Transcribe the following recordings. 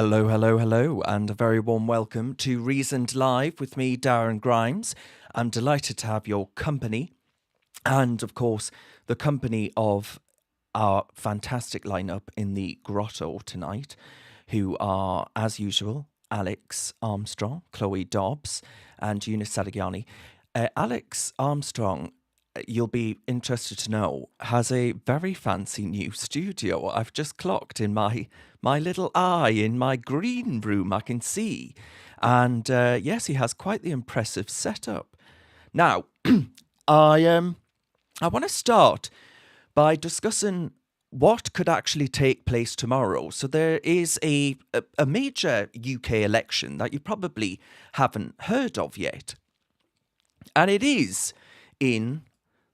Hello, hello, hello, and a very warm welcome to Reasoned Live with me, Darren Grimes. I'm delighted to have your company and, of course, the company of our fantastic lineup in the grotto tonight, who are, as usual, Alex Armstrong, Chloe Dobbs, and Eunice Sadagiani. Alex Armstrong, you'll be interested to know, has a very fancy new studio. I've just clocked in my little eye in my green room, I can see. And yes, he has quite the impressive setup. Now, I want to start by discussing what could actually take place tomorrow. So there is a major UK election that you probably haven't heard of yet. And it is in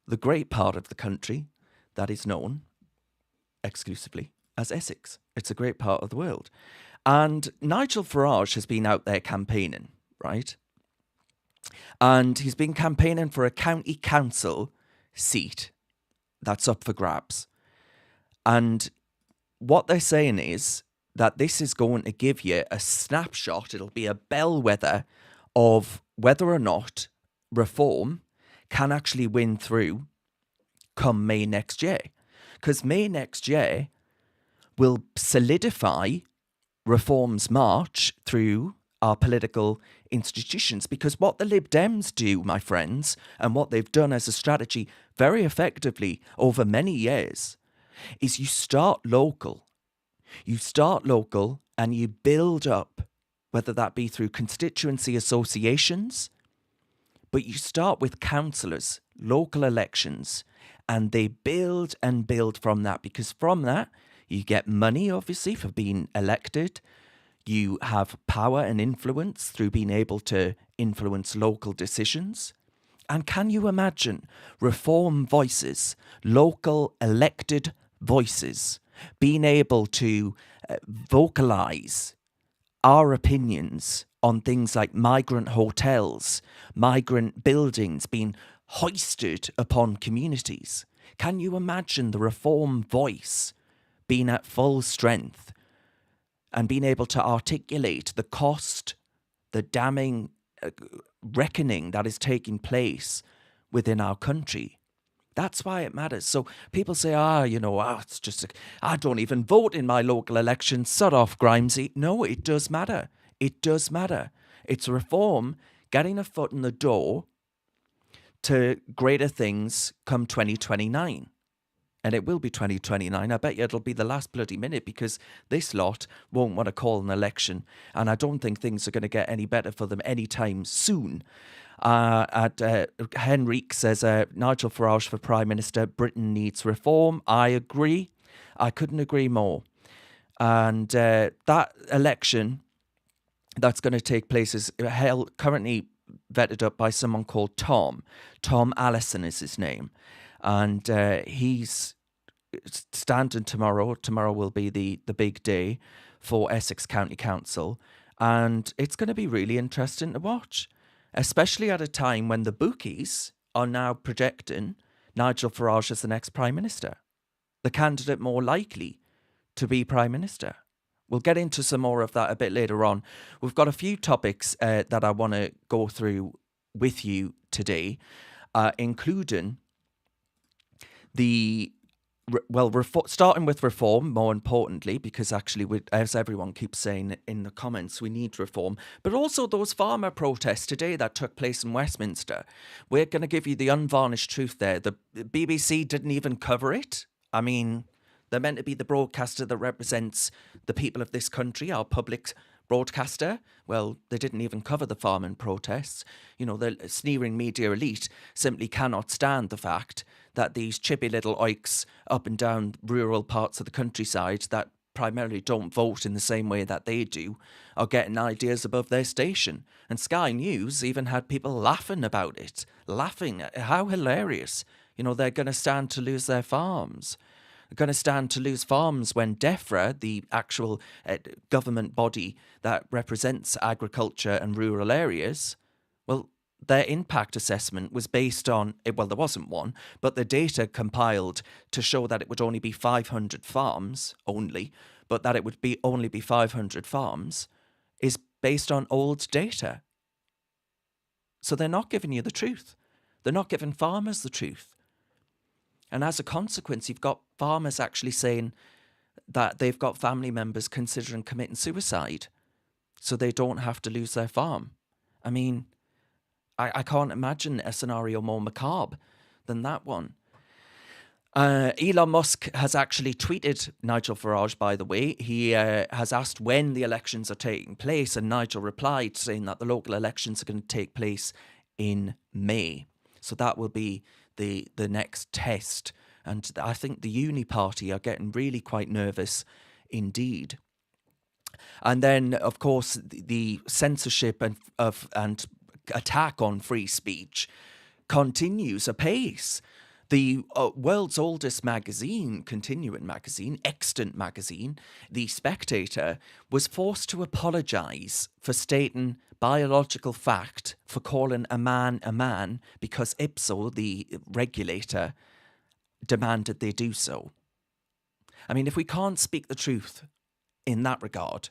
the great part of the country that is known exclusively as Essex. It's a great part of the world. And Nigel Farage has been out there campaigning, right? And he's been campaigning for a county council seat that's up for grabs. And what they're saying is that this is going to give you a snapshot, it'll be a bellwether of whether or not reform can actually win through come May next year. Because May next year will solidify reform's march through our political institutions. Because what the Lib Dems do, my friends, and what they've done as a strategy very effectively over many years, is you start local. You start local and you build up, whether that be through constituency associations, but you start with councillors, local elections, and they build and build from that, because from that you get money, obviously, for being elected. You have power and influence through being able to influence local decisions. And can you imagine reform voices, local elected voices, being able to vocalise our opinions on things like migrant hotels, migrant buildings being hoisted upon communities? Can you imagine the reform voice being at full strength and being able to articulate the cost, the damning reckoning that is taking place within our country? That's why it matters. So people say, it's just, I don't even vote in my local election. Sod off, Grimesy. No, it does matter. It does matter. It's reform getting a foot in the door to greater things come 2029. And it will be 2029. I bet you it'll be the last bloody minute, because this lot won't want to call an election. And I don't think things are going to get any better for them anytime soon. Henrique says, Nigel Farage for Prime Minister, Britain needs reform. I agree. I couldn't agree more. And that election that's going to take place is currently vetted up by someone called Tom. Tom Allison is his name. And he's standing tomorrow. Tomorrow will be the big day for Essex County Council. And it's going to be really interesting to watch, especially at a time when the bookies are now projecting Nigel Farage as the next Prime Minister, the candidate more likely to be Prime Minister. We'll get into some more of that a bit later on. We've got a few topics that I want to go through with you today, including starting with reform, more importantly, because actually, as everyone keeps saying in the comments, we need reform. But also those farmer protests today that took place in Westminster. We're going to give you the unvarnished truth there. The BBC didn't even cover it. I mean, they're meant to be the broadcaster that represents the people of this country, our public broadcaster. Well, they didn't even cover the farming protests. You know, the sneering media elite simply cannot stand the fact that these chippy little oiks up and down rural parts of the countryside that primarily don't vote in the same way that they do are getting ideas above their station. And Sky News even had people laughing about it. Laughing. How hilarious. You know, they're going to stand to lose their farms. Going to stand to lose farms when DEFRA, the actual government body that represents agriculture and rural areas, well, their impact assessment was based on, well, there wasn't one, but the data compiled to show that it would only be 500 farms only, but that it would be only be 500 farms, is based on old data. So they're not giving you the truth. They're not giving farmers the truth. And as a consequence, you've got farmers actually saying that they've got family members considering committing suicide so they don't have to lose their farm. I mean, I can't imagine a scenario more macabre than that one. Elon Musk has actually tweeted Nigel Farage, by the way. He has asked when the elections are taking place, and Nigel replied saying that the local elections are going to take place in May. So that will be the next test. And I think the Uni Party are getting really quite nervous indeed. And then, of course, the censorship and attack on free speech continues apace. The world's oldest magazine, continuing magazine, extant magazine, The Spectator, was forced to apologise for stating biological fact for calling a man, because IPSO, the regulator, demanded they do so. I mean, if we can't speak the truth in that regard,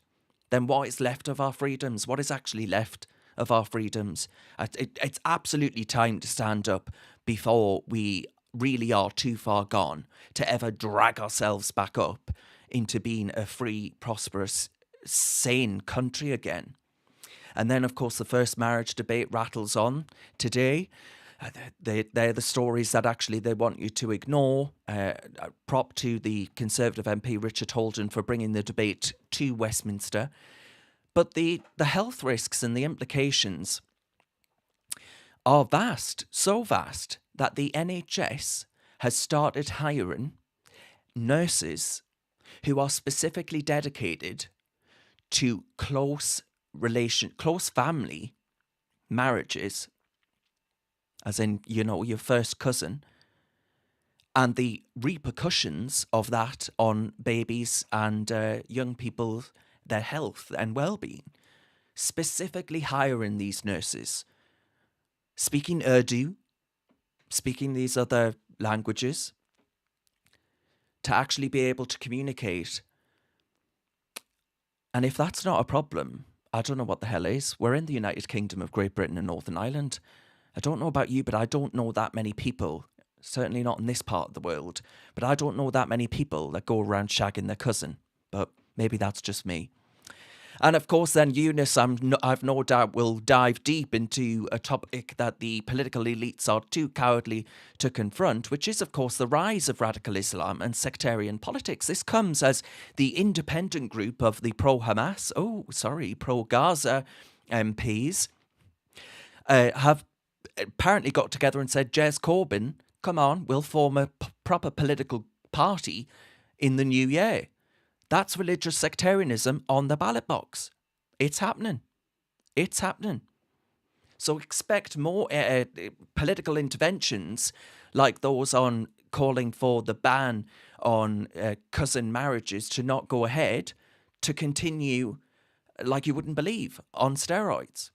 then what is left of our freedoms? What is actually left of our freedoms? It's absolutely time to stand up before we really are too far gone to ever drag ourselves back up into being a free, prosperous, sane country again. And then, of course, the first marriage debate rattles on today. They're the stories that actually they want you to ignore. Prop to the Conservative MP Richard Holden for bringing the debate to Westminster. But the health risks and the implications are vast, so vast that the NHS has started hiring nurses who are specifically dedicated to close family marriages, as in, you know, your first cousin, and the repercussions of that on babies and young people, their health and well-being. Specifically hiring these nurses, speaking Urdu, speaking these other languages, to actually be able to communicate. And if that's not a problem, I don't know what the hell is. We're in the United Kingdom of Great Britain and Northern Ireland. I don't know about you, but I don't know that many people, certainly not in this part of the world, but I don't know that many people that go around shagging their cousin. But maybe that's just me. And of course, then Eunice, I've no doubt, will dive deep into a topic that the political elites are too cowardly to confront, which is, of course, the rise of radical Islam and sectarian politics. This comes as the independent group of the pro-Gaza MPs have apparently got together and said, Jez Corbyn, come on, we'll form a proper political party in the new year. That's religious sectarianism on the ballot box. It's happening. It's happening. So expect more political interventions like those on calling for the ban on cousin marriages to not go ahead, to continue like you wouldn't believe, on steroids.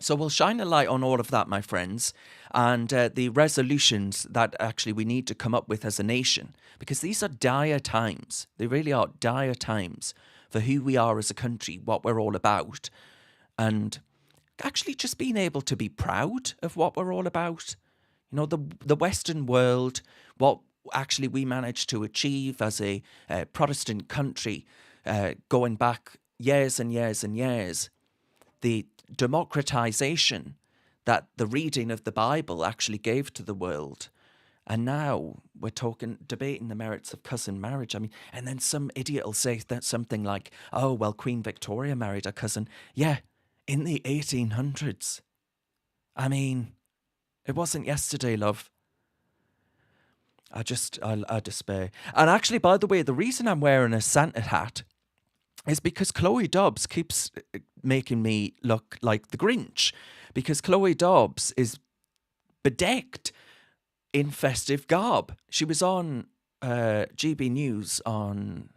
So we'll shine a light on all of that, my friends, and the resolutions that actually we need to come up with as a nation, because these are dire times. They really are dire times for who we are as a country, what we're all about, and actually just being able to be proud of what we're all about. You know, the Western world, what actually we managed to achieve as a Protestant country going back years and years and years. The democratization that the reading of the Bible actually gave to the world. And now we're debating the merits of cousin marriage. I mean, and then some idiot will say that something like, oh, well, Queen Victoria married her cousin. Yeah, in the 1800s. I mean, it wasn't yesterday, love. I despair. And actually, by the way, the reason I'm wearing a Santa hat is because Chloe Dobbs keeps making me look like the Grinch, because Chloe Dobbs is bedecked in festive garb. She was on GB News on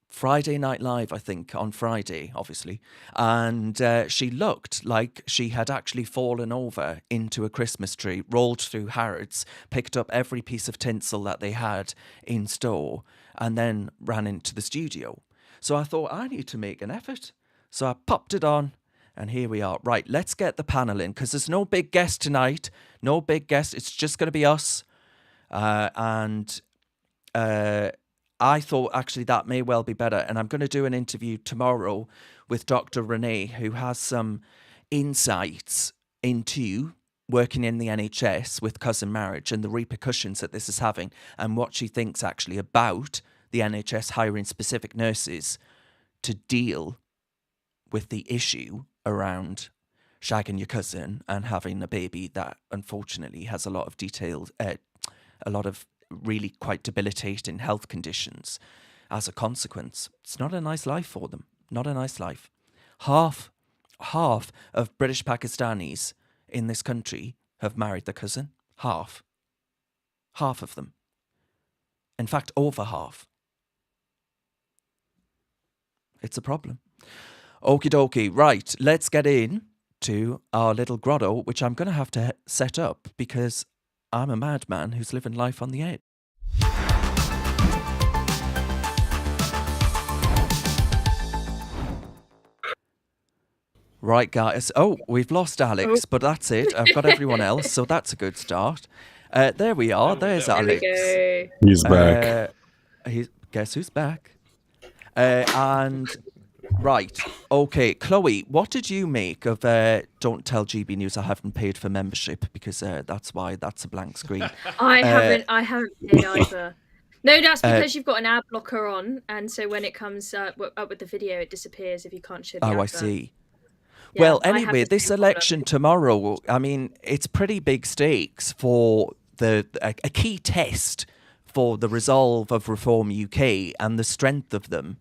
Friday Night Live, I think, on Friday, obviously, and she looked like she had actually fallen over into a Christmas tree, rolled through Harrods, picked up every piece of tinsel that they had in store, and then ran into the studio. So I thought I need to make an effort. So I popped it on, and here we are. Right, let's get the panel in, because there's no big guest tonight. No big guest. It's just going to be us. And I thought actually that may well be better. And I'm going to do an interview tomorrow with Dr. Renee, who has some insights into working in the NHS with cousin marriage and the repercussions that this is having, and what she thinks actually about the NHS hiring specific nurses to deal with the issue around shagging your cousin and having a baby that unfortunately has a lot of really quite debilitating health conditions as a consequence. It's not a nice life for them. Not a nice life. Half of British Pakistanis in this country have married their cousin. Half of them. In fact, over half. It's a problem. Okie dokie. Right, let's get in to our little grotto, which I'm going to have to set up because I'm a madman who's living life on the edge. Right, guys. Oh, we've lost Alex, but that's it. I've got everyone else, so that's a good start. There we are. There's Alex. He's back. Guess who's back? And right, okay, Chloe, what did you make of Don't Tell GB News I haven't paid for membership, because that's why that's a blank screen. I haven't paid either. No, that's because you've got an ad blocker on, and so when it comes up with the video, it disappears if you can't show the advert. I see. Yeah, well, anyway, this election tomorrow, I mean, it's pretty big stakes for a key test for the resolve of Reform UK and the strength of them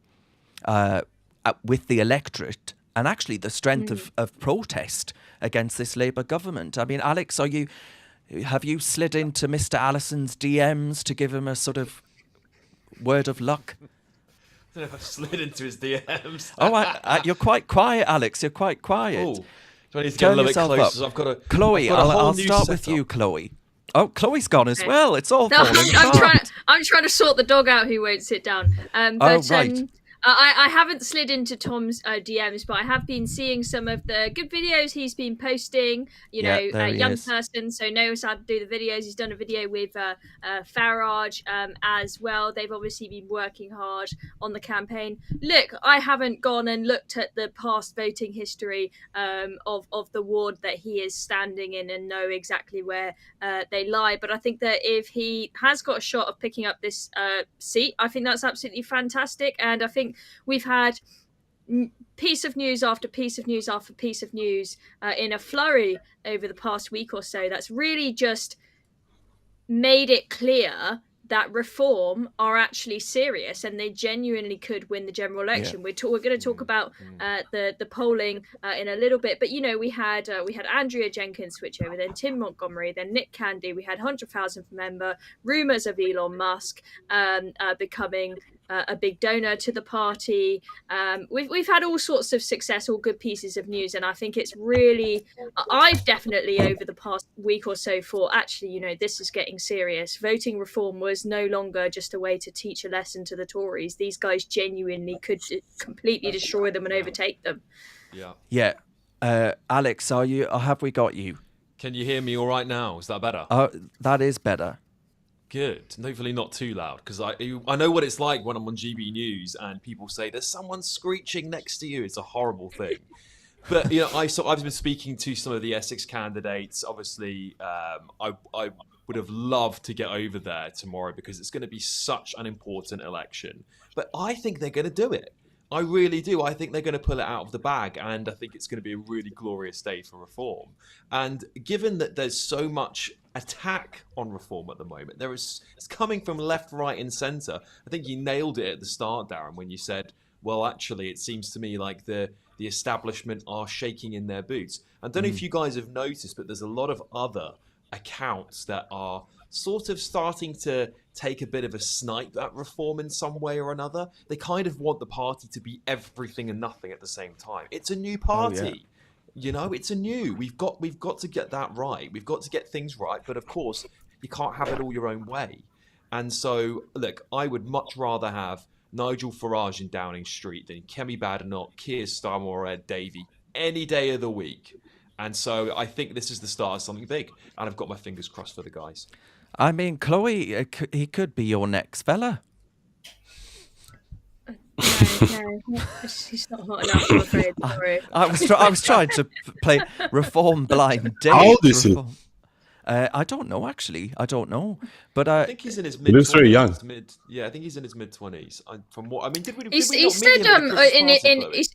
with the electorate, and actually the strength of protest against this Labour government. I mean, Alex, have you slid into Mr. Allison's DMs to give him a sort of word of luck? I don't know if I've slid into his DMs. Oh, you're quite quiet, Alex. You're quite quiet. Ooh. Do I need to get a little bit closer? I've got a Chloe, I'll start with you, Chloe. Oh, Chloe's gone as well. It's all falling apart. I'm trying to sort the dog out who won't sit down. Right. I haven't slid into Tom's DMs, but I have been seeing some of the good videos he's been posting. You know, young person, so knows how to do the videos. He's done a video with Farage as well. They've obviously been working hard on the campaign. Look, I haven't gone and looked at the past voting history of the ward that he is standing in and know exactly where they lie. But I think that if he has got a shot of picking up this seat, I think that's absolutely fantastic. And I think we've had piece of news after piece of news after piece of news in a flurry over the past week or so that's really just made it clear that Reform are actually serious and they genuinely could win the general election. We're going to talk about the polling in a little bit, but you know, we had Andrea Jenkins switch over, then Tim Montgomery, then Nick Candy. We had 100,000 member, rumours of Elon Musk becoming a big donor to the party. We've had all sorts of success, all good pieces of news, and I think it's really, I've definitely over the past week or so thought, actually, you know, this is getting serious. Voting reform was no longer just a way to teach a lesson to the Tories. These guys genuinely could completely destroy them and overtake them. Yeah. Alex, are you? Or have we got you? Can you hear me all right now? Is that better? That is better. Good. And hopefully not too loud, because I know what it's like when I'm on GB News and people say there's someone screeching next to you. It's a horrible thing. But you know, I've been speaking to some of the Essex candidates. Obviously, I would have loved to get over there tomorrow because it's going to be such an important election. But I think they're going to do it. I really do. I think they're going to pull it out of the bag, and I think it's going to be a really glorious day for Reform. And given that there's so much attack on Reform at the moment, it's coming from left, right, and centre. I think you nailed it at the start, Darren, when you said, well, actually, it seems to me like the establishment are shaking in their boots. I don't know if you guys have noticed, but there's a lot of other accounts that are sort of starting to take a bit of a snipe at Reform in some way or another. They kind of want the party to be everything and nothing at the same time. It's a new party. Oh, yeah. You know, it's we've got to get that right. We've got to get things right. But of course, you can't have it all your own way. And so, look, I would much rather have Nigel Farage in Downing Street than Kemi Badenoch, Keir Starmer, or Ed Davey any day of the week. And so I think this is the start of something big. And I've got my fingers crossed for the guys. I mean, Chloe, he could be your next fella. No, he's not hot enough, I'm afraid. Sorry. I was trying to play Reform Blind Date. How old is he? I don't know, actually. I don't know, but I think he's in his mid. looks very young. I think he's in his mid-20s. From what I mean, did we? He said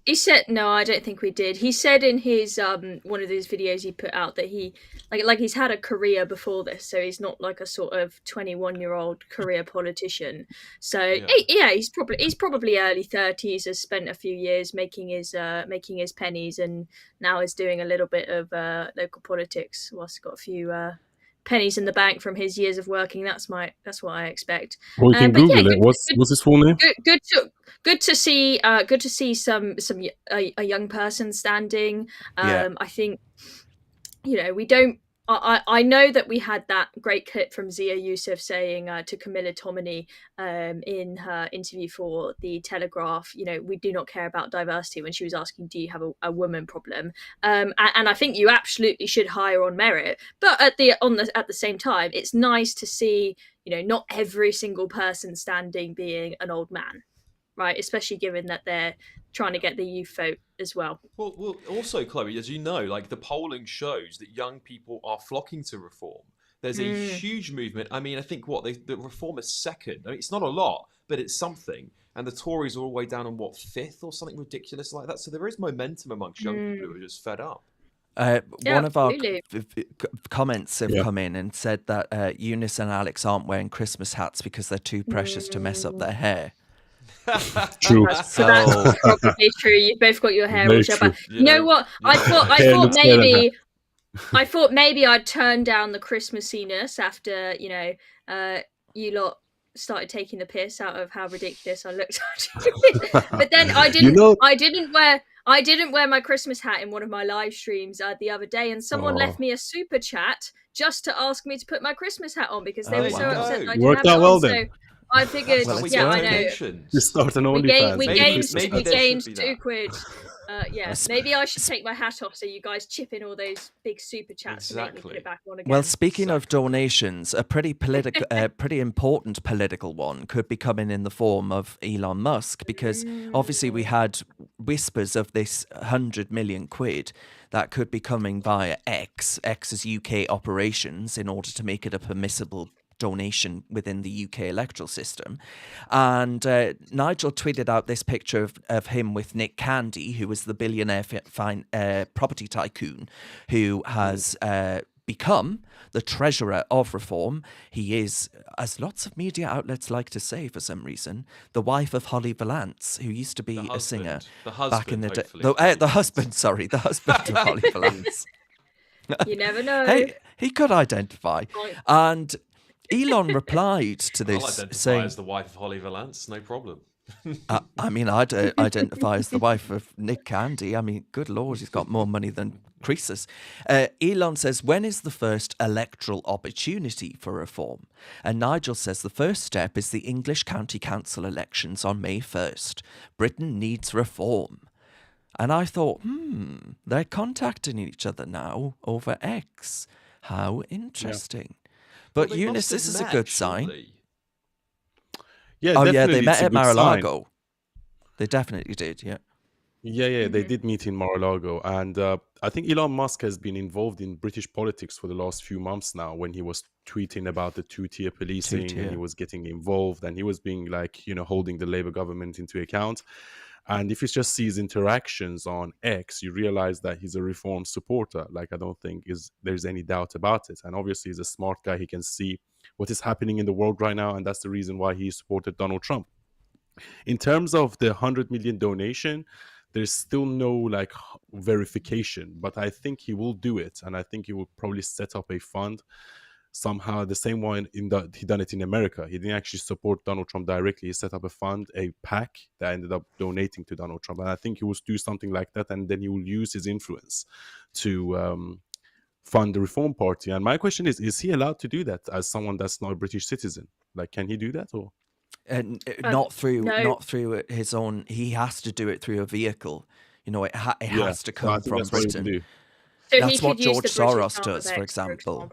he said no, I don't think we did. He said in his one of those videos he put out that he like he's had a career before this, so he's not like a sort of 21-year-old career politician. So yeah, he's probably early 30s. Has spent a few years making his pennies, and now is doing a little bit of local politics. Whilst got a few pennies in the bank from his years of working. That's what I expect. Well, you can Google it. What's his full name? Good to see a young person standing. I think we don't. I know that we had that great clip from Zia Youssef saying to Camilla Tominey in her interview for The Telegraph, we do not care about diversity, when she was asking, do you have a woman problem? And I think you absolutely should hire on merit. But at the same time, it's nice to see, not every single person standing being an old man, right? Especially given that they're trying to get the youth vote as well. Well, also, Chloe, as you know, like the polling shows that young people are flocking to reform. There's a huge movement. I mean, I think the reform is second. I mean, it's not a lot, but it's something. And the Tories are all the way down on fifth or something ridiculous like that. So there is momentum amongst young people who are just fed up. One of our comments have come in and said that Eunice and Alex aren't wearing Christmas hats because they're too precious to mess up their hair. True. That's probably true. You've both got your hair all shut back. You know what? I thought maybe I'd turn down the Christmassiness after you lot started taking the piss out of how ridiculous I looked. But then I didn't wear my Christmas hat in one of my live streams the other day, and someone left me a super chat just to ask me to put my Christmas hat on because they were so upset that I didn't have it on. Then. So I figured, I know. You start an OnlyFans. We gained £2. Maybe I should take my hat off so you guys chip in all those big super chats and make me put it back on again. Well, speaking of donations, a pretty important political one could be coming in the form of Elon Musk, because obviously we had whispers of this 100 million quid that could be coming via X's UK operations in order to make it a permissible donation within the UK electoral system. And Nigel tweeted out this picture of him with Nick Candy, who was the billionaire property tycoon who has become the treasurer of Reform. He is, as lots of media outlets like to say for some reason, the wife of Holly Valance, who used to be a singer back in the day. The husband of Holly Valance. You never know. Hey, he could identify. And Elon replied to this I'll identify saying, as the wife of Holly Valance, no problem. I mean, I'd identify as the wife of Nick Candy. I mean, good Lord, he's got more money than Croesus. Elon says, when is the first electoral opportunity for reform? And Nigel says the first step is the English County Council elections on May 1st. Britain needs reform. And I thought, they're contacting each other now over X. How interesting. But Eunice, this is a good sign. Yeah, they met at Mar-a-Lago. They definitely did, yeah. Yeah, they did meet in Mar-a-Lago. And I think Elon Musk has been involved in British politics for the last few months now, when he was tweeting about the two-tier policing and he was getting involved and he was being holding the Labour government into account. And if you just see his interactions on X, you realize that he's a reform supporter. I don't think there's any doubt about it. And obviously, he's a smart guy. He can see what is happening in the world right now. And that's the reason why he supported Donald Trump. In terms of the 100 million donation, there's still no verification. But I think he will do it. And I think he will probably set up a fund somehow, the same way he done it in America. He didn't actually support Donald Trump directly. He set up a fund, a PAC, that ended up donating to Donald Trump. And I think he will do something like that, and then he will use his influence to fund the Reform Party. And my question is he allowed to do that as someone that's not a British citizen? Like, can he do that or? Not through no. his own. He has to do it through a vehicle. You know, it Yeah, has to so I come think from that's what he will Britain. do. So That's he what could use George the British Soros Arm does, of for X, example.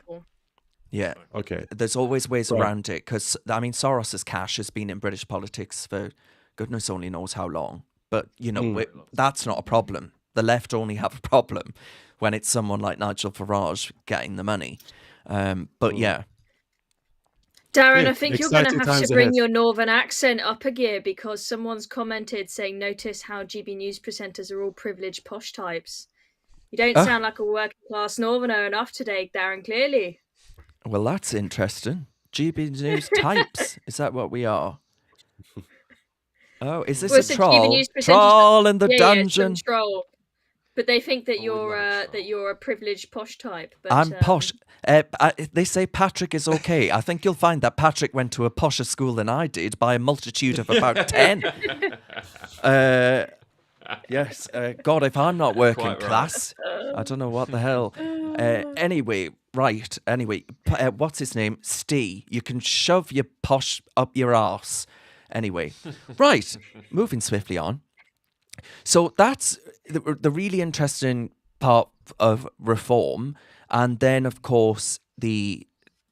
Yeah, Okay. there's always ways Right. around it because I mean Soros's cash has been in British politics for goodness only knows how long. But you know, that's not a problem. The left only have a problem when it's someone like Nigel Farage getting the money. But yeah. Darren, I think you're going to exciting have to times bring ahead. your northern accent up a gear because someone's commented saying, notice how GB News presenters are all privileged posh types. You don't sound like a working class northerner enough today, Darren, clearly. Well, that's interesting. GB News types. Is that what we are? Oh, is this a troll? GB News presenters, troll in the dungeon. Yeah, troll. But they think that you're a privileged posh type. But, I'm posh. They say Patrick is okay. I think you'll find that Patrick went to a posher school than I did by a multitude of about 10. Yes. God, if I'm not working class, I don't know what the hell. Anyway, what's his name? Steve. You can shove your posh up your arse. Anyway, right. Moving swiftly on. So that's the really interesting part of reform. And then, of course, the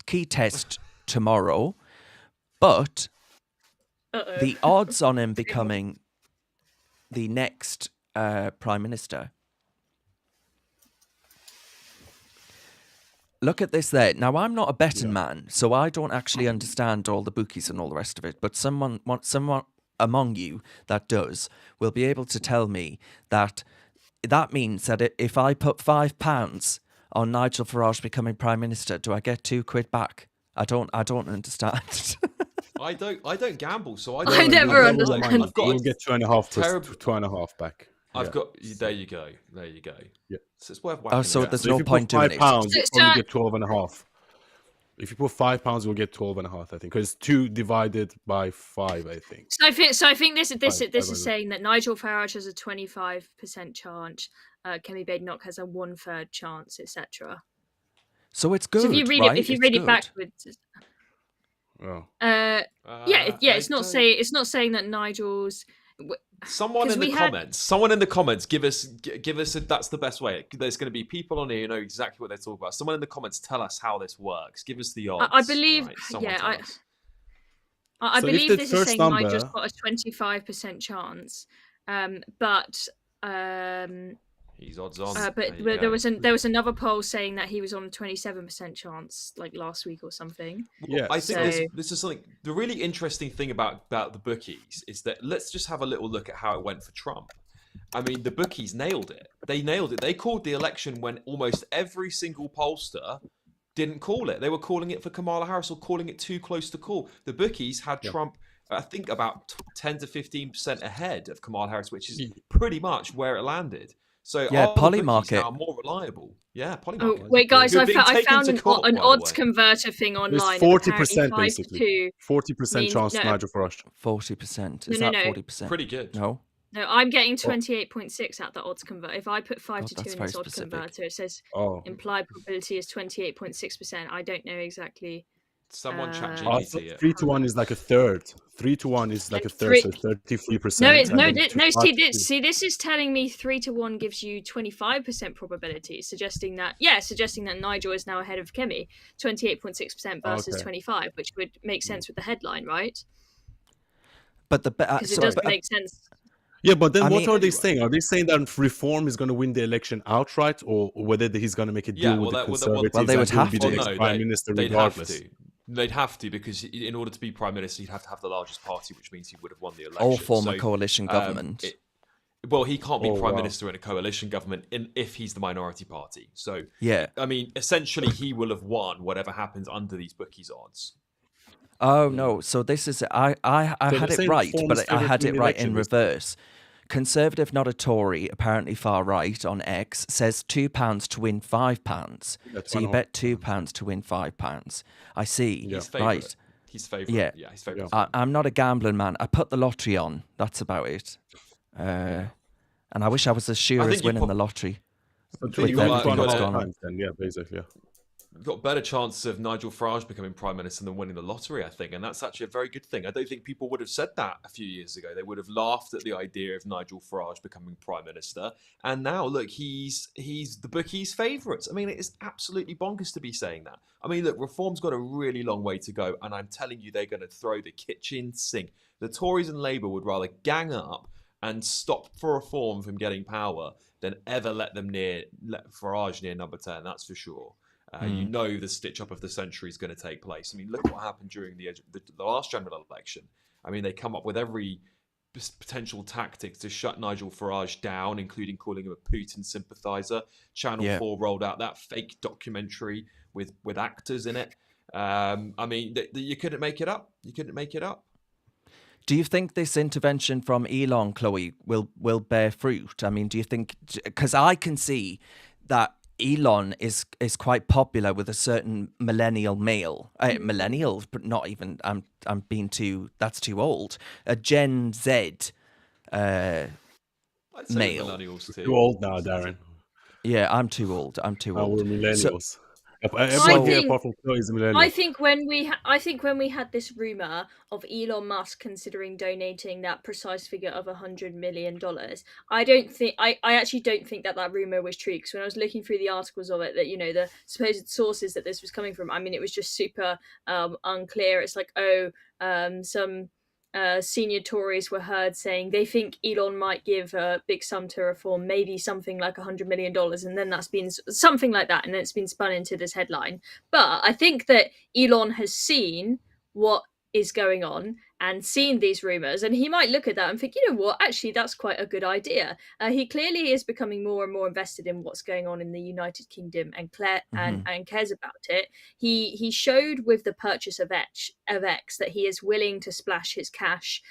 key test tomorrow. But the odds on him becoming the next Prime Minister. Look at this there. Now, I'm not a betting man, so I don't actually understand all the bookies and all the rest of it. But someone among you that does will be able to tell me that means that if I put £5 on Nigel Farage becoming Prime Minister, do I get £2 back? I don't understand. I don't gamble, so I never understand. You'll get 2.5 back. I've got there you go. Yeah. So it's worth whacking. So there's So no if you point put doing it. £5, you probably get 12.5. If you put £5, you'll get 12.5. I think because 2 divided by 5. I think. So I think this is saying that Nigel Farage has a 25% chance. Kemi Badenoch has a 1/3 chance, etc. So it's good. So if you read it backwards. Oh. It's not saying that Nigel's. Someone in the comments, give us that's the best way. There's going to be people on here who know exactly what they're talking about. Someone in the comments, tell us how this works. Give us the odds. I believe, right? I believe this is saying Nigel's got a 25% chance, but he's odds on. But there was another poll saying that he was on a 27% chance, like last week or something. Yeah, I think this is something. The really interesting thing about the bookies is that let's just have a little look at how it went for Trump. I mean, the bookies nailed it. They nailed it. They called the election when almost every single pollster didn't call it. They were calling it for Kamala Harris or calling it too close to call. The bookies had Trump, I think, about 10 to 15% ahead of Kamala Harris, which is pretty much where it landed. So Polymarket are more reliable. Yeah, Polymarket. Oh, wait, guys, I found an odds converter thing online. It's 40% basically. 40% chance Nigel Farage. 40%. Is that 40%? Pretty good. No, I'm getting 28.6 at the odds converter. If I put 5 to 2 in this odds converter, it says implied probability is 28.6%. I don't know exactly. Someone chat GPT it. 3 to 1 is like a third. 3 to 1 is like a third, so 33%. See, this is telling me 3 to 1 gives you 25% probability, suggesting that Nigel is now ahead of Kemi, 28.6% versus 25, which would make sense with the headline, right? But because it doesn't make sense. Yeah, but then what are they saying? Are they saying that reform is going to win the election outright, or whether he's going to make a deal with the Conservatives? Well, they would have to. No, Prime Minister regardless. They'd have to, because in order to be Prime Minister, you'd have to have the largest party, which means he would have won the election. Or form a coalition government. He can't be Prime Minister in a coalition government if he's the minority party. So, I mean, essentially, he will have won whatever happens under these bookies' odds. Oh, no. So this is... I had it right, but I had it right in reverse. Conservative, not a Tory, apparently far right on X, says £2 to win £5. So you bet £2 to win £5. I see. He's right. He's favourite. Yeah, he's favourite. I'm not a gambling man. I put the lottery on. That's about it. And I wish I was as sure as winning the lottery. So you got 2.5 times then, basically. got better chance of Nigel Farage becoming prime minister than winning the lottery, I think, and that's actually a very good thing. I don't think people would have said that a few years ago. They would have laughed at the idea of Nigel Farage becoming prime minister, and now look, he's the bookies' favourites. I mean, it is absolutely bonkers to be saying that. I mean, look, reform's got a really long way to go, and I'm telling you, they're going to throw the kitchen sink. The Tories and Labour would rather gang up and stop for reform from getting power than ever let Farage near number 10, that's for sure. You know the stitch-up of the century is going to take place. I mean, look what happened during the last general election. I mean, they come up with every potential tactics to shut Nigel Farage down, including calling him a Putin sympathizer. Channel 4 rolled out that fake documentary with actors in it. I mean, you couldn't make it up. You couldn't make it up. Do you think this intervention from Elon, Chloe, will bear fruit? I mean, do you think, because I can see that Elon is quite popular with a certain millennial male, millennials, but not even. I'm being that's too old. A Gen Z I'd say male. Millennials too. Too old now, Darren. Yeah, I'm too old. I'm too old. We're millennials. So, Everyone here apart from Chloe is a millennial. I think when we had this rumor of Elon Musk considering donating that precise figure of $100 million, I actually don't think that rumor was true, because when I was looking through the articles of it, that, you know, the supposed sources that this was coming from, I mean, it was just super unclear. It's like, some senior Tories were heard saying they think Elon might give a big sum to reform, maybe something like $100 million, and then that's been something like that, and then it's been spun into this headline. But I think that Elon has seen what is going on and seen these rumors, and he might look at that and think, you know what, actually that's quite a good idea. He clearly is becoming more and more invested in what's going on in the United Kingdom and cares about it. He showed with the purchase of X that he is willing to splash his cash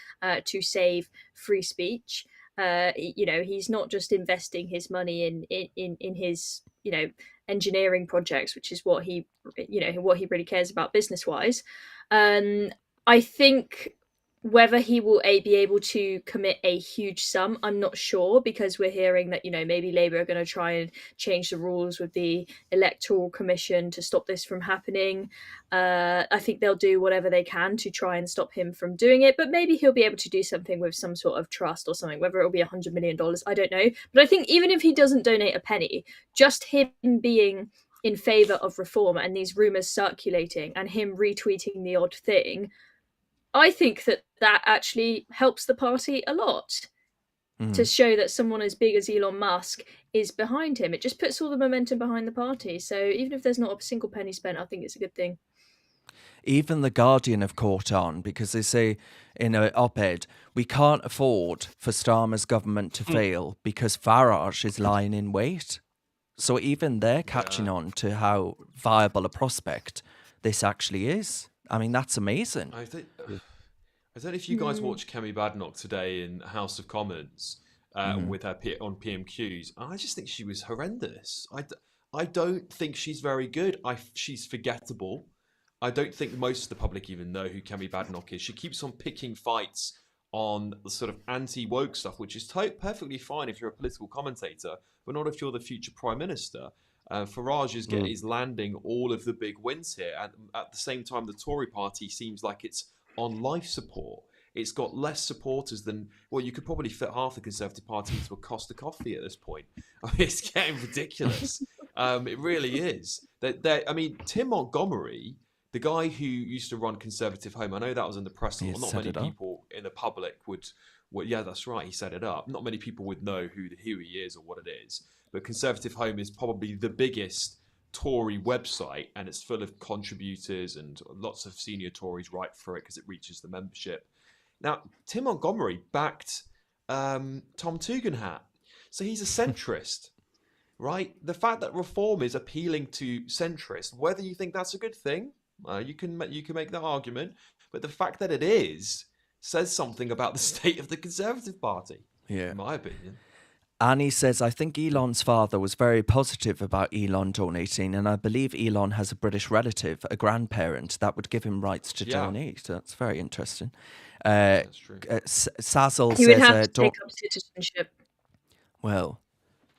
to save free speech. You know, he's not just investing his money in his, you know, engineering projects, which is what he really cares about business wise. I think whether he will be able to commit a huge sum, I'm not sure, because we're hearing that, you know, maybe Labour are going to try and change the rules with the Electoral Commission to stop this from happening. I think they'll do whatever they can to try and stop him from doing it, but maybe he'll be able to do something with some sort of trust or something, whether it'll be $100 million, I don't know. But I think even if he doesn't donate a penny, just him being in favour of reform and these rumours circulating and him retweeting the odd thing, I think that actually helps the party a lot to show that someone as big as Elon Musk is behind him. It just puts all the momentum behind the party. So even if there's not a single penny spent, I think it's a good thing. Even The Guardian have caught on, because they say in an op-ed, we can't afford for Starmer's government to fail because Farage is lying in wait. So even they're catching on to how viable a prospect this actually is. I mean, that's amazing. I don't know if you guys watched Kemi Badenoch today in House of Commons with her on PMQs. I just think she was horrendous. I don't think she's very good. She's forgettable. I don't think most of the public even know who Kemi Badenoch is. She keeps on picking fights on the sort of anti-woke stuff, which is perfectly fine if you're a political commentator, but not if you're the future prime minister. Farage is landing all of the big wins here, and at the same time, the Tory party seems like it's on life support. It's got less supporters than, well, you could probably fit half the Conservative Party into a Costa coffee at this point. I mean, it's getting ridiculous. It really is. I mean, Tim Montgomery, the guy who used to run Conservative Home, I know that was in the press. Not many people in the public would. Well, yeah, that's right. He set it up. Not many people would know who he is or what it is. But Conservative Home is probably the biggest Tory website, and it's full of contributors, and lots of senior Tories write for it because it reaches the membership. Now, Tim Montgomery backed Tom Tugendhat, so he's a centrist, right? The fact that reform is appealing to centrists, whether you think that's a good thing, you can make that argument, but the fact that it is says something about the state of the Conservative Party, in my opinion. Annie says, I think Elon's father was very positive about Elon donating, and I believe Elon has a British relative, a grandparent, that would give him rights to donate. That's very interesting. That's true. Sazzle he says... would have to take up citizenship. Well,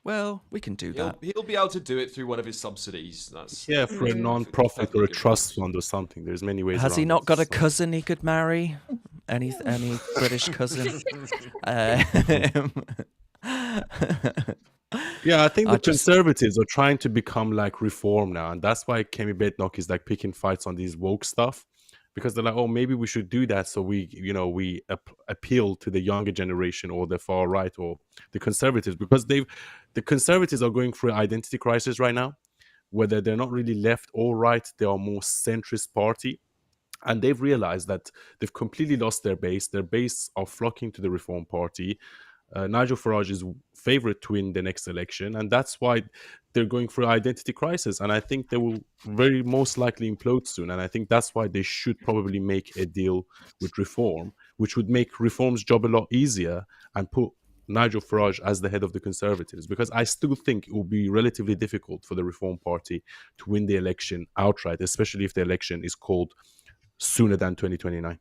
Well, we can do that. He'll be able to do it through one of his subsidies. That's for a non-profit or a trust fund or something. There's many ways. Has he around not it, got a so. cousin he could marry? Any British cousin? Yeah, I think the Conservatives are trying to become like Reform now, and that's why Kemi Bednock is like picking fights on these woke stuff, because they're like, oh, maybe we should do that so we appeal to the younger generation or the far right or the Conservatives, because the Conservatives are going through an identity crisis right now, whether they're not really left or right, they are more centrist party. And they've realized that they've completely lost their base. Their base are flocking to the Reform Party. Nigel Farage is favorite to win the next election, and that's why they're going through an identity crisis. And I think they will very most likely implode soon. And I think that's why they should probably make a deal with Reform, which would make Reform's job a lot easier and put Nigel Farage as the head of the Conservatives, because I still think it will be relatively difficult for the Reform Party to win the election outright, especially if the election is called sooner than 2029.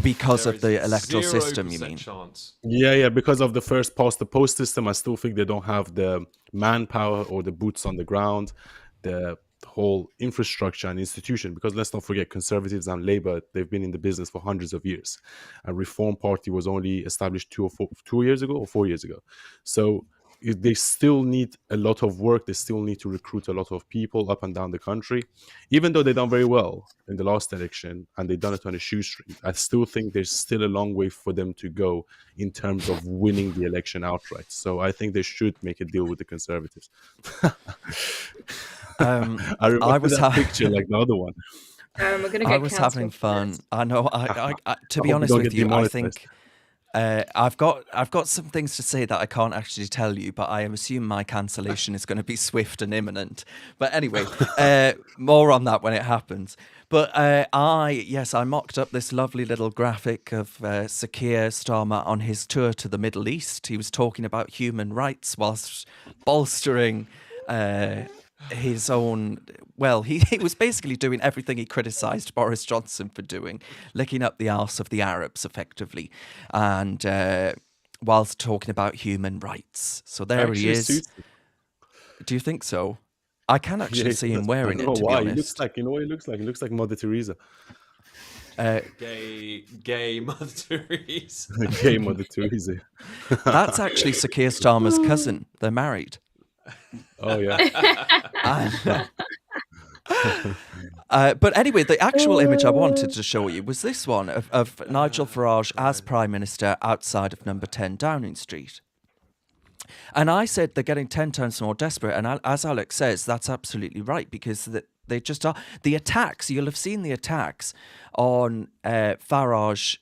Because of the electoral system, you mean? Chance. Yeah, because of the first past the post system, I still think they don't have the manpower or the boots on the ground, the whole infrastructure and institution. Because let's not forget, Conservatives and Labour, they've been in the business for hundreds of years. A Reform Party was only established 4 years ago. So they still need a lot of work. They still need to recruit a lot of people up and down the country. Even though they've done very well in the last election and they've done it on a shoestring, I still think there's still a long way for them to go in terms of winning the election outright. So I think they should make a deal with the Conservatives. I remember that picture like the other one. I was having fun. I know. I to be honest with you, I think I've got some things to say that I can't actually tell you, but I assume my cancellation is going to be swift and imminent. But anyway, more on that when it happens. But I mocked up this lovely little graphic of Keir Starmer on his tour to the Middle East. He was talking about human rights whilst bolstering his own. Well, he was basically doing everything he criticised Boris Johnson for doing, licking up the arse of the Arabs, effectively, and whilst talking about human rights. So there he is. Do you think so? I can actually see him wearing it, to be honest. He looks like, you know what he looks like? He looks like Mother Teresa. Gay Mother Teresa. Gay Mother Teresa. That's actually Sir Keir Starmer's cousin. They're married. Oh, yeah. But anyway, the actual image I wanted to show you was this one of Nigel Farage as Prime Minister outside of number 10 Downing Street. And I said they're getting 10 times more desperate. And as Alex says, that's absolutely right, because they just are. The attacks, you'll have seen the attacks on Farage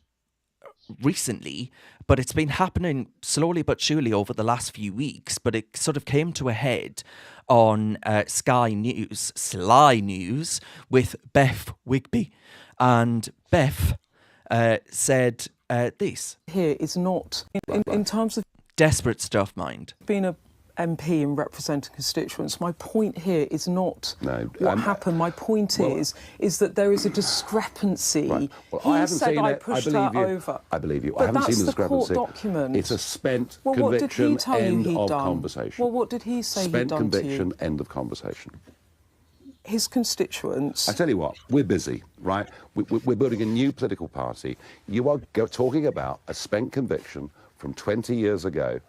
recently, but it's been happening slowly but surely over the last few weeks. But it sort of came to a head on Sly News with Beth Wigby. And Beth said this. Here is not, in terms of desperate stuff, mind. Being a MP and representing constituents, my point here is not what happened. My point is that there is a discrepancy. Right. Well, he I haven't said seen I it. pushed I believe that you. over. I believe you. But I haven't that's seen the discrepancy. Court document. It's a spent conviction. What did he tell you end he'd of done? conversation. Well, what did he say spent he'd done conviction, to you? end of conversation. His constituents. I tell you what, we're busy, right? We're building a new political party. You are talking about a spent conviction from 20 years ago.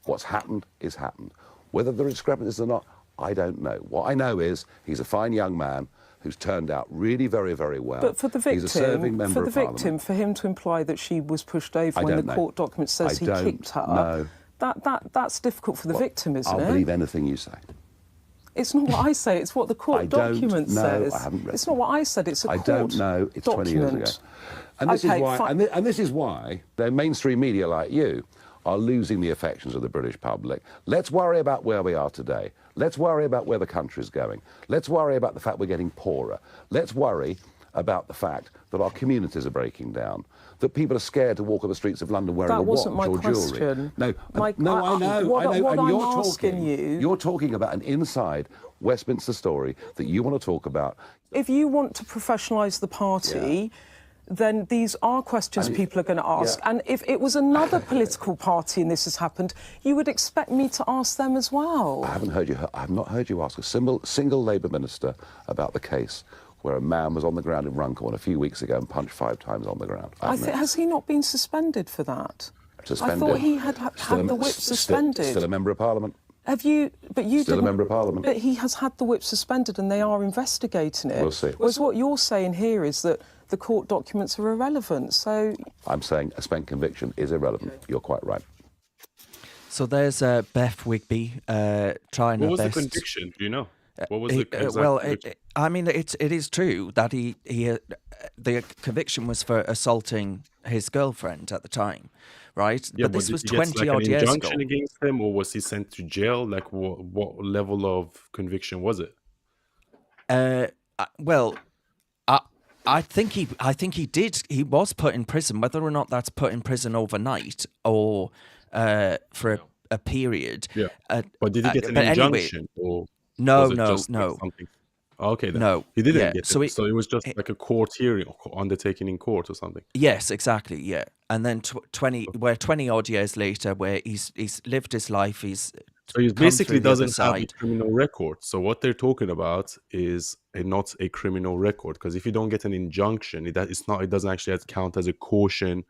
What's happened is happened. Whether there are discrepancies or not, I don't know. What I know is he's a fine young man who's turned out really very, very well. But for the victim, he's a serving member of Parliament. For him to imply that she was pushed over when the court document says he kicked her, that's difficult for the victim, isn't it? I'll believe anything you say. It's not what I say, it's what the court document says. I haven't read it's not what I said, it's a court document. I don't know, it's 20 years ago. And this is why, and this is why the mainstream media like you are losing the affections of the British public. Let's worry about where we are today. Let's worry about where the country's going. Let's worry about the fact we're getting poorer. Let's worry about the fact that our communities are breaking down, that people are scared to walk on the streets of London wearing a watch or jewellery. No, I know. What and I'm asking you... You're talking about an inside Westminster story that you want to talk about. If you want to professionalise the party... then these are questions people are going to ask. Yeah. And if it was another political party and this has happened, you would expect me to ask them as well. I have not heard you ask a single Labour minister about the case where a man was on the ground in Runcorn a few weeks ago and punched 5 times on the ground. Has he not been suspended for that? Suspended. I thought he had the whip suspended. Still a member of Parliament. Have you? But you still a member of Parliament. But he has had the whip suspended, and they are investigating it. We'll see. Whereas what you're saying here is that the court documents are irrelevant. So I'm saying a spent conviction is irrelevant. Okay. You're quite right. So there's Beth Wigby trying her best. What was the conviction? Do you know? What was the conviction? I mean, it is true that the conviction was for assaulting his girlfriend at the time, right? Yeah, but this was 20 odd years ago. Injunction against him, or was he sent to jail? Like, what level of conviction was it? I think he did. He was put in prison. Whether or not that's put in prison overnight or for a period. Yeah. But did he get an injunction? Anyway, or no. Something? Okay, then. No, he didn't get it. So it was just like a court hearing, undertaken in court or something. Yes, exactly. Yeah, and then 20 odd years later, where he's lived his life, so he basically doesn't have a criminal record. So what they're talking about is not a criminal record, because if you don't get an injunction, it doesn't actually count as a caution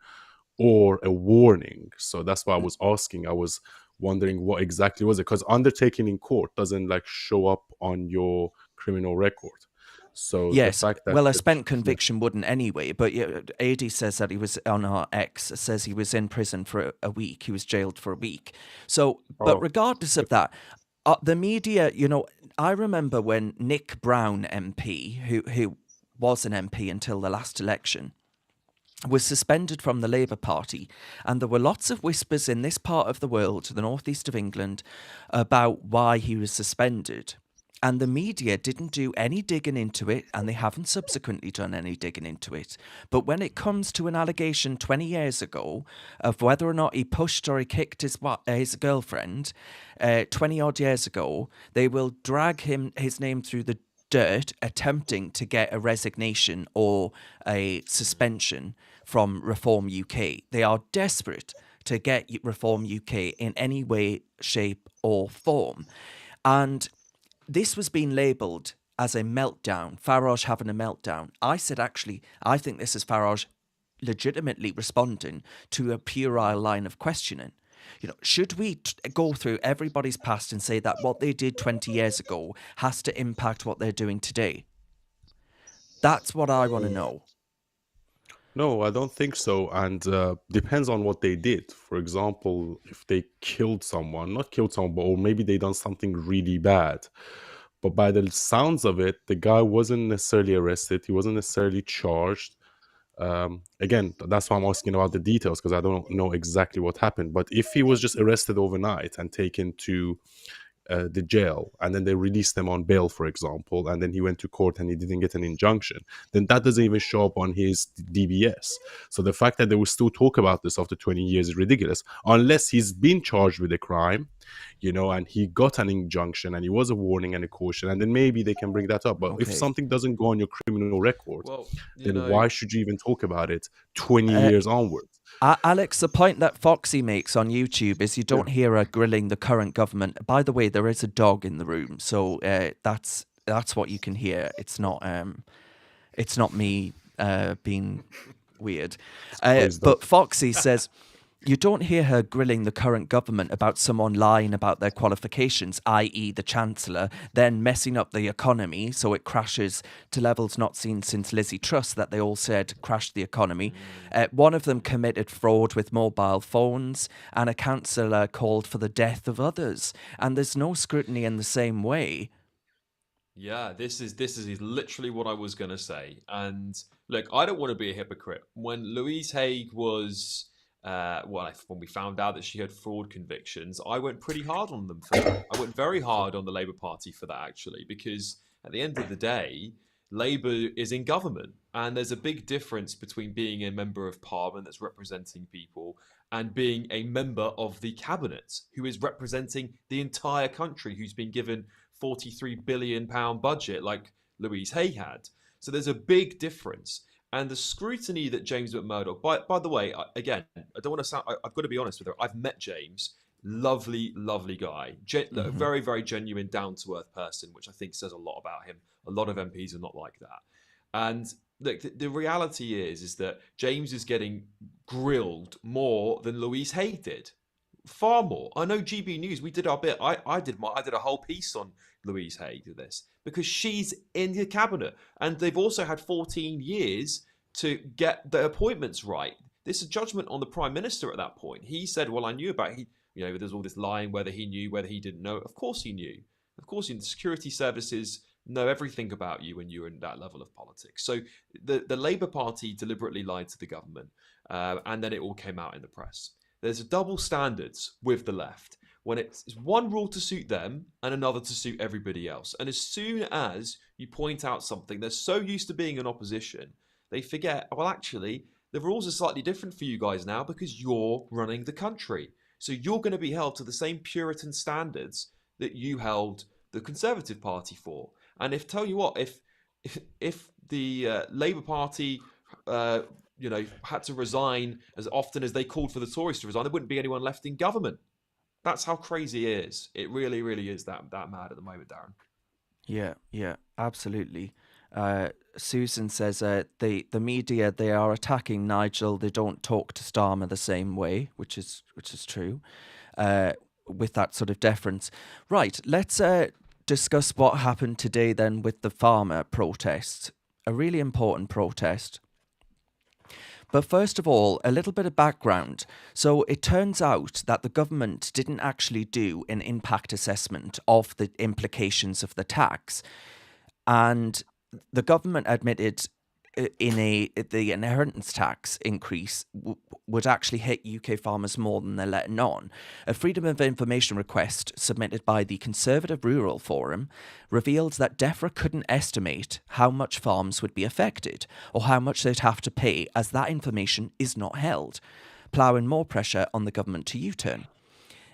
or a warning. So that's why I was asking. I was wondering what exactly was it, because undertaking in court doesn't show up on your criminal record. So yes, the fact that a spent conviction wouldn't anyway. But AD says that he was on our X says he was in prison for a week. He was jailed for a week. So, but regardless of that, the media, I remember when Nick Brown MP, who was an MP until the last election, was suspended from the Labour Party, and there were lots of whispers in this part of the world, the northeast of England, about why he was suspended. And the media didn't do any digging into it, and they haven't subsequently done any digging into it. But when it comes to an allegation 20 years ago of whether or not he pushed or he kicked his girlfriend 20 odd years ago, they will drag his name through the dirt, attempting to get a resignation or a suspension from Reform UK. They are desperate to get Reform UK in any way, shape or form. And this was being labelled as a meltdown, Farage having a meltdown. I said, actually, I think this is Farage legitimately responding to a puerile line of questioning. Should we go through everybody's past and say that what they did 20 years ago has to impact what they're doing today? That's what I want to know. No, I don't think so. And depends on what they did. For example, if they killed someone, or maybe they done something really bad. But by the sounds of it, the guy wasn't necessarily arrested. He wasn't necessarily charged. Again, that's why I'm asking about the details, because I don't know exactly what happened. But if he was just arrested overnight and taken to the jail, and then they released him on bail, for example, and then he went to court and he didn't get an injunction, then that doesn't even show up on his DBS. So the fact that they will still talk about this after 20 years is ridiculous, unless he's been charged with a crime, and he got an injunction and he was a warning and a caution, and then maybe they can bring that up. But if something doesn't go on your criminal record, then why should you even talk about it 20 years onwards? Alex, the point that Foxy makes on YouTube is you don't hear her grilling the current government. By the way, there is a dog in the room, so that's what you can hear. It's not me being weird. But Foxy says you don't hear her grilling the current government about someone lying about their qualifications, i.e. the Chancellor, then messing up the economy so it crashes to levels not seen since Lizzie Truss, that they all said crashed the economy. One of them committed fraud with mobile phones, and a councillor called for the death of others. And there's no scrutiny in the same way. Yeah, this is literally what I was going to say. And look, I don't want to be a hypocrite. When Louise Haigh was... when we found out that she had fraud convictions, I went pretty hard on them for that. I went very hard on the Labour Party for that, actually, because at the end of the day, Labour is in government, and there's a big difference between being a member of Parliament that's representing people and being a member of the Cabinet who is representing the entire country, who's been given £43 billion budget like Louise Haigh had. So there's a big difference. And the scrutiny that James McMurdoch, by the way, again, I don't want to sound, I've got to be honest with her. I've met James, lovely, lovely guy, very, very genuine, down to earth person, which I think says a lot about him. A lot of MPs are not like that. And look, the reality is that James is getting grilled more than Louise Hay did. Far more. I know GB News, we did our bit. I did a whole piece on Louise Hay to this because she's in the cabinet, and they've also had 14 years to get the appointments right. This is a judgment on the Prime Minister at that point. He said, "Well, I knew about there's all this lying, whether he knew, whether he didn't know." Of course he knew. Of course, the security services know everything about you when you're in that level of politics. So the Labour Party deliberately lied to the government, and then it all came out in the press. There's a double standards with the left when it's one rule to suit them and another to suit everybody else. And as soon as you point out something, they're so used to being in opposition, they forget, well, actually, the rules are slightly different for you guys now because you're running the country. So you're going to be held to the same Puritan standards that you held the Conservative Party for. And tell you what, if the Labour Party had to resign as often as they called for the Tories to resign, there wouldn't be anyone left in government. That's how crazy it is. It really, really is that mad at the moment, Darren. Yeah, absolutely. Susan says the media, they are attacking Nigel. They don't talk to Starmer the same way, which is true. With that sort of deference, right? Let's discuss what happened today then with the farmer protest. A really important protest. But first of all, a little bit of background. So it turns out that the government didn't actually do an impact assessment of the implications of the tax. And the government admitted the inheritance tax increase would actually hit UK farmers more than they're letting on. A Freedom of Information request submitted by the Conservative Rural Forum revealed that DEFRA couldn't estimate how much farms would be affected or how much they'd have to pay, as that information is not held, ploughing more pressure on the government to U-turn.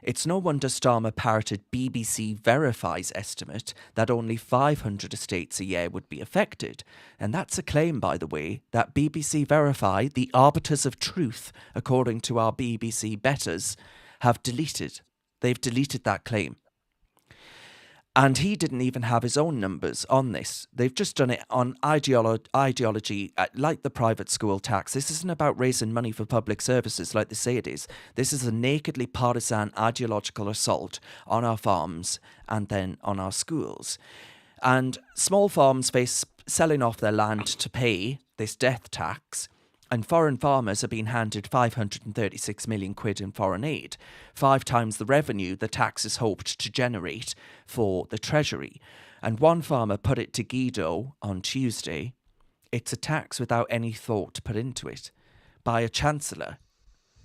It's no wonder Starmer parroted BBC Verify's estimate that only 500 estates a year would be affected. And that's a claim, by the way, that BBC Verify, the arbiters of truth, according to our BBC betters, have deleted. They've deleted that claim. And he didn't even have his own numbers on this. They've just done it on ideology, like the private school tax. This isn't about raising money for public services like they say it is. This is a nakedly partisan ideological assault on our farms and then on our schools. And small farms face selling off their land to pay this death tax. And foreign farmers are being handed 536 million quid in foreign aid, 5 times the revenue the tax is hoped to generate for the Treasury. And one farmer put it to Guido on Tuesday, it's a tax without any thought put into it, by a Chancellor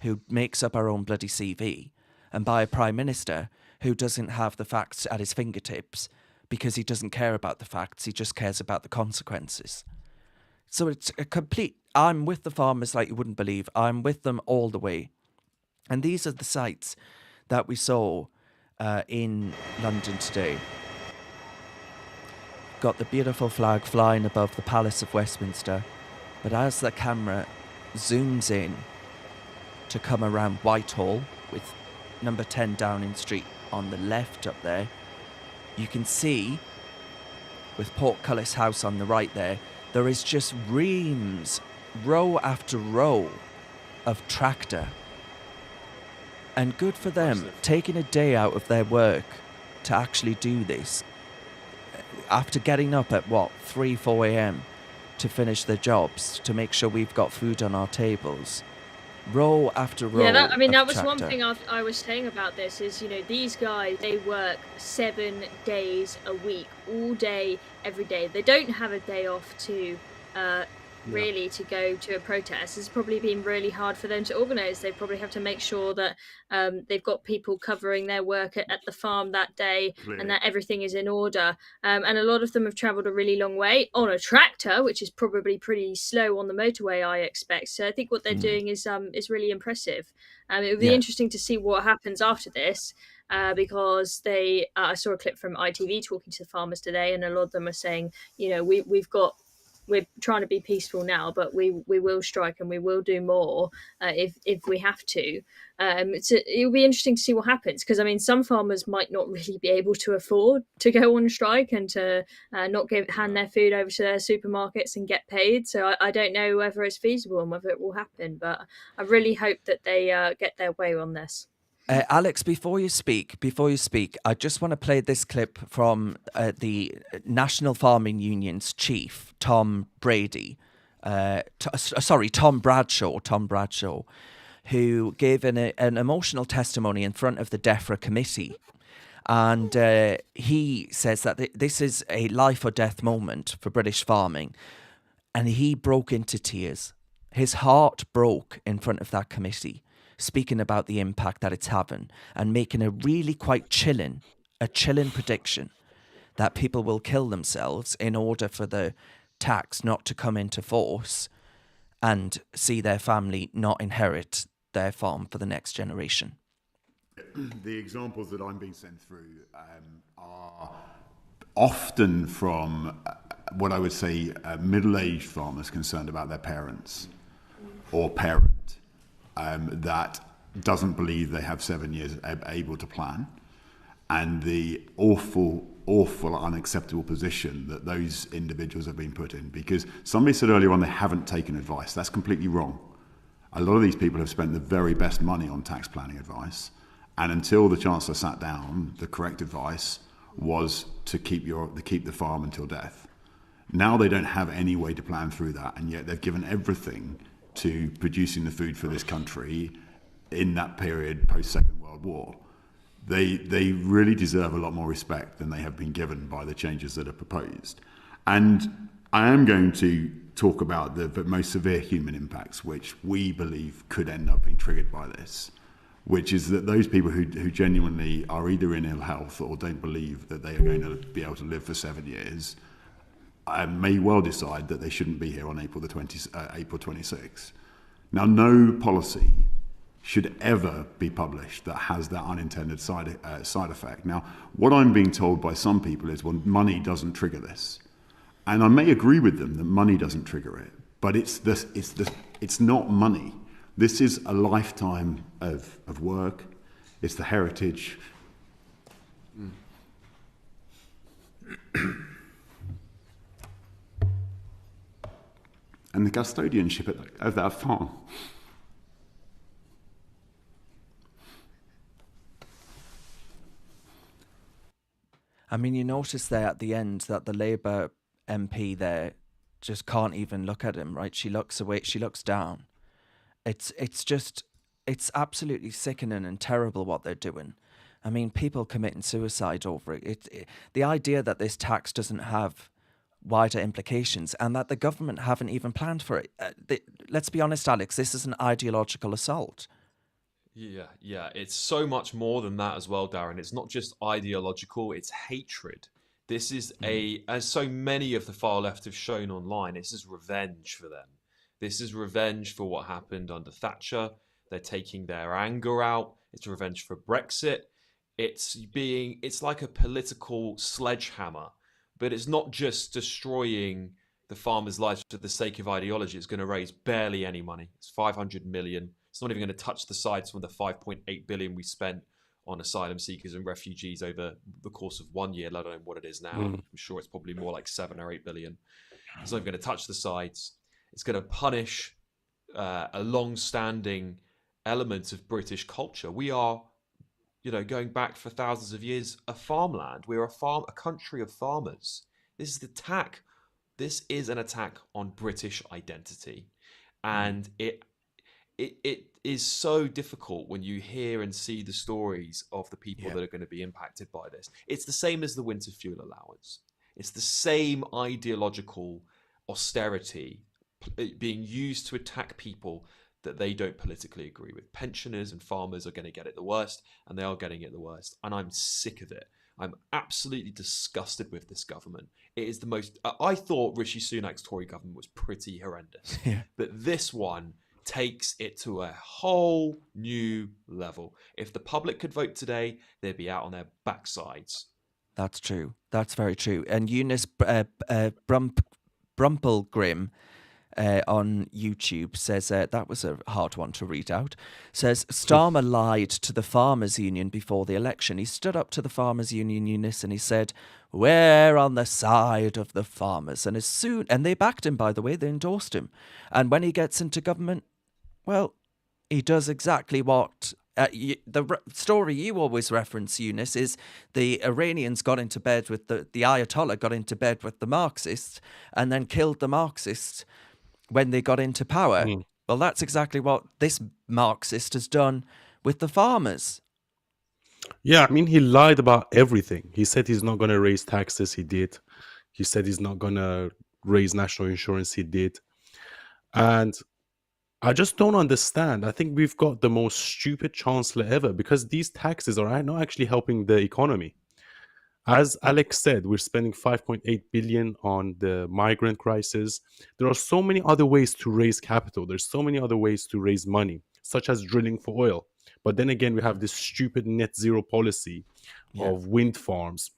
who makes up our own bloody CV, and by a Prime Minister who doesn't have the facts at his fingertips because he doesn't care about the facts, he just cares about the consequences. So it's a complete, I'm with the farmers like you wouldn't believe. I'm with them all the way. And these are the sights that we saw in London today. Got the beautiful flag flying above the Palace of Westminster. But as the camera zooms in to come around Whitehall with number 10 Downing Street on the left up there, you can see, with Portcullis House on the right there is just reams, row after row of tractor. And good for them, taking a day out of their work to actually do this. After getting up at 3, 4 a.m. to finish their jobs, to make sure we've got food on our tables. Row after row. Yeah, that was tractor. one thing I was saying about this is, these guys, they work 7 days a week, all day, every day. They don't have a day off to really to go to a protest. It's probably been really hard for them to organise. They probably have to make sure that they've got people covering their work at the farm that day and that everything is in order. And a lot of them have travelled a really long way on a tractor, which is probably pretty slow on the motorway, I expect. So I think what they're doing is really impressive. It would be interesting to see what happens after this. Because I saw a clip from ITV talking to the farmers today, and a lot of them are saying, we've got we're trying to be peaceful now, but we will strike and we will do more if we have to. So it'll be interesting to see what happens, because I mean, some farmers might not really be able to afford to go on strike and to not hand their food over to their supermarkets and get paid. So I don't know whether it's feasible and whether it will happen, but I really hope that they get their way on this. Alex, before you speak, I just want to play this clip from the National Farming Union's chief, Tom Bradshaw, who gave an emotional testimony in front of the DEFRA committee. And he says that this is a life or death moment for British farming. And he broke into tears. His heart broke in front of that committee, speaking about the impact that it's having and making a really quite chilling prediction that people will kill themselves in order for the tax not to come into force and see their family not inherit their farm for the next generation. The examples that I'm being sent through are often from what I would say middle-aged farmers concerned about their parents or parent that doesn't believe they have 7 years able to plan, and the awful, unacceptable position that those individuals have been put in. Because somebody said earlier on they haven't taken advice. That's completely wrong. A lot of these people have spent the very best money on tax planning advice, and until the Chancellor sat down, the correct advice was to keep the farm until death. Now they don't have any way to plan through that, and yet they've given everything to producing the food for this country in that period post-Second World War. They really deserve a lot more respect than they have been given by the changes that are proposed. And I am going to talk about the most severe human impacts, which we believe could end up being triggered by this, which is that those people who genuinely are either in ill health or don't believe that they are going to be able to live for 7 years may well decide that they shouldn't be here on April 26th. Now, no policy should ever be published that has that unintended side effect. Now, what I'm being told by some people is, well, money doesn't trigger this. And I may agree with them that money doesn't trigger it, but it's not money. This is a lifetime of work. It's the heritage. And the custodianship of that farm. I mean, you notice there at the end that the Labour MP there just can't even look at him, right? She looks away, she looks down. It's absolutely sickening and terrible what they're doing. I mean, people committing suicide over it. The idea that this tax doesn't have wider implications and that the government haven't even planned for it. Let's be honest, Alex, this is an ideological assault. Yeah, it's so much more than that as well, Darren. It's not just ideological, it's hatred. This is as so many of the far left have shown online, this is revenge for them. This is revenge for what happened under Thatcher. They're taking their anger out. It's revenge for Brexit. It's like a political sledgehammer. But it's not just destroying the farmers' lives for the sake of ideology. It's going to raise barely any money. It's 500 million. It's not even going to touch the sides from the 5.8 billion we spent on asylum seekers and refugees over the course of 1 year, let alone what it is now. I'm sure it's probably more like 7 or 8 billion. It's not even going to touch the sides. It's going to punish a long-standing element of British culture. We are, going back for thousands of years, a farmland. We're a country of farmers. This is an attack on British identity, and it is so difficult when you hear and see the stories of the people that are going to be impacted by this. It's the same as the winter fuel allowance. It's the same ideological austerity being used to attack people that they don't politically agree with. Pensioners and farmers are going to get it the worst, and they are getting it the worst. And I'm sick of it. I'm absolutely disgusted with this government. It is the most... I thought Rishi Sunak's Tory government was pretty horrendous. But this one takes it to a whole new level. If the public could vote today, they'd be out on their backsides. That's true. That's very true. And Eunice Brumpelgrim on YouTube says, that was a hard one to read out, says Starmer lied to the Farmers Union before the election. He stood up to the Farmers Union unionists and he said, we're on the side of the farmers. And and they backed him, by the way, they endorsed him. And when he gets into government, well, he does exactly what... the story you always reference, Eunice, is the Iranians got into bed with the Ayatollah got into bed with the Marxists and then killed the Marxists when they got into power. Well, that's exactly what this Marxist has done with the farmers. Yeah, I mean, he lied about everything. He said he's not going to raise taxes. He did. He said he's not going to raise national insurance. He did. And I just don't understand. I think we've got the most stupid chancellor ever because these taxes are not actually helping the economy. As Alex said, we're spending 5.8 billion on the migrant crisis. There are so many other ways to raise capital. There's so many other ways to raise money, such as drilling for oil. But then again, we have this stupid net zero policy of wind farms.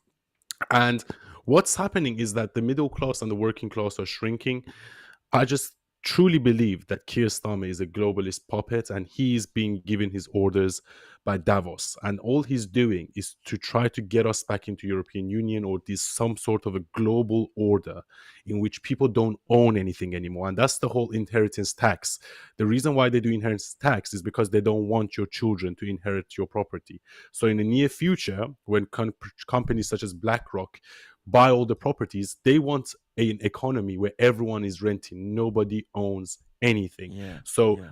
And what's happening is that the middle class and the working class are shrinking. I just truly believe that Keir Starmer is a globalist puppet and he is being given his orders by Davos, and all he's doing is to try to get us back into European Union or this some sort of a global order in which people don't own anything anymore. And that's the whole inheritance tax. The reason why they do inheritance tax is because they don't want your children to inherit your property. So in the near future, when companies such as BlackRock buy all the properties, they want an economy where everyone is renting, nobody owns anything.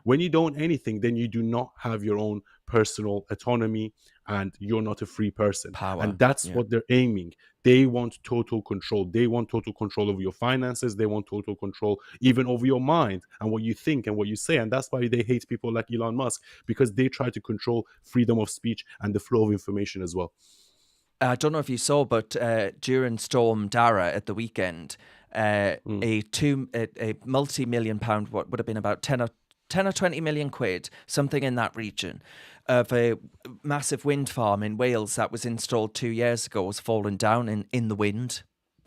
When you don't own anything, then you do not have your own personal autonomy and you're not a free person. Power. And that's what they're aiming. They want total control. They want total control over your finances. They want total control even over your mind and what you think and what you say. And that's why they hate people like Elon Musk, because they try to control freedom of speech and the flow of information as well. I don't know if you saw, but during Storm Dara at the weekend, a multi-million pound, what would have been about 10 or 20 million quid, something in that region, of a massive wind farm in Wales that was installed 2 years ago has fallen down in the wind.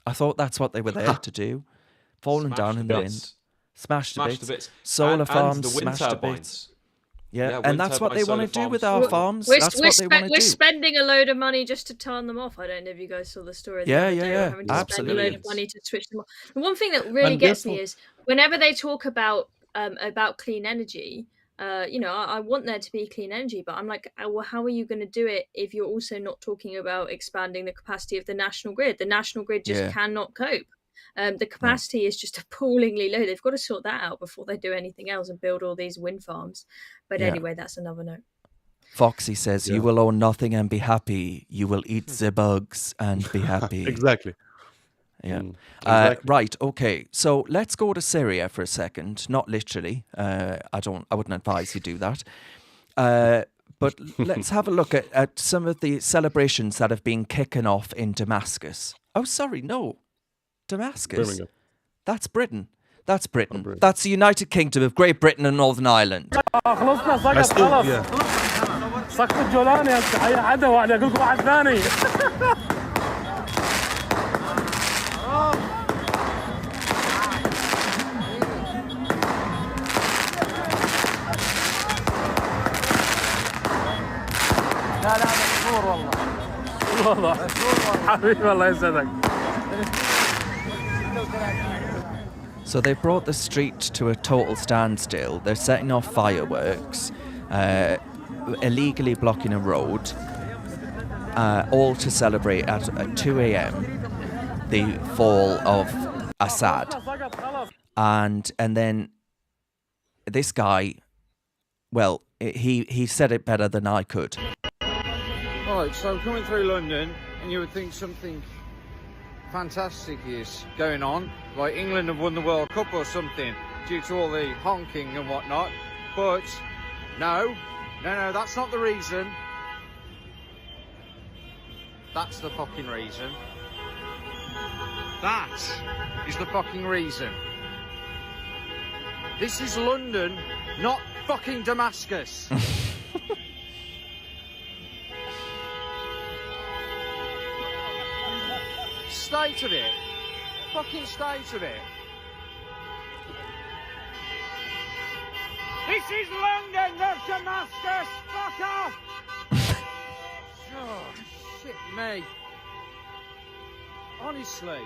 I thought that's what they were there to do. Fallen down in the wind. Smashed to bits. Solar farms, the wind smashed to turbines. bits. Yeah, and that's what they want to do with our farms. We're spending a load of money just to turn them off. I don't know if you guys saw the story. Yeah. Having to Absolutely. spend a load of money to switch them off. The one thing that really gets me is whenever they talk about clean energy, I want there to be clean energy, but I'm like, well, how are you going to do it if you're also not talking about expanding the capacity of the national grid? The national grid just cannot cope. The capacity is just appallingly low. They've got to sort that out before they do anything else and build all these wind farms. But anyway, that's another note. Foxy says, you will own nothing and be happy. You will eat the bugs and be happy. Exactly. Yeah. Exactly. Right. Okay. So let's go to Syria for a second. Not literally. I wouldn't advise you do that. But let's have a look at some of the celebrations that have been kicking off in Damascus. Oh, sorry. No. Damascus. Birmingham. That's Britain. That's Britain. That's the United Kingdom of Great Britain and Northern Ireland. So they brought the street to a total standstill. They're setting off fireworks, illegally blocking a road, all to celebrate at 2 a.m. the fall of Assad. And then this guy, well, he said it better than I could. Right, so I'm coming through London, and you would think something fantastic is going on, like England have won the World Cup or something due to all the honking and whatnot, but no, that's not the reason. That's the fucking reason. That is the fucking reason. This is London, not fucking Damascus. State of it. Fucking state of it. This is London, not Damascus. Fuck off. Oh, shit me. Honestly.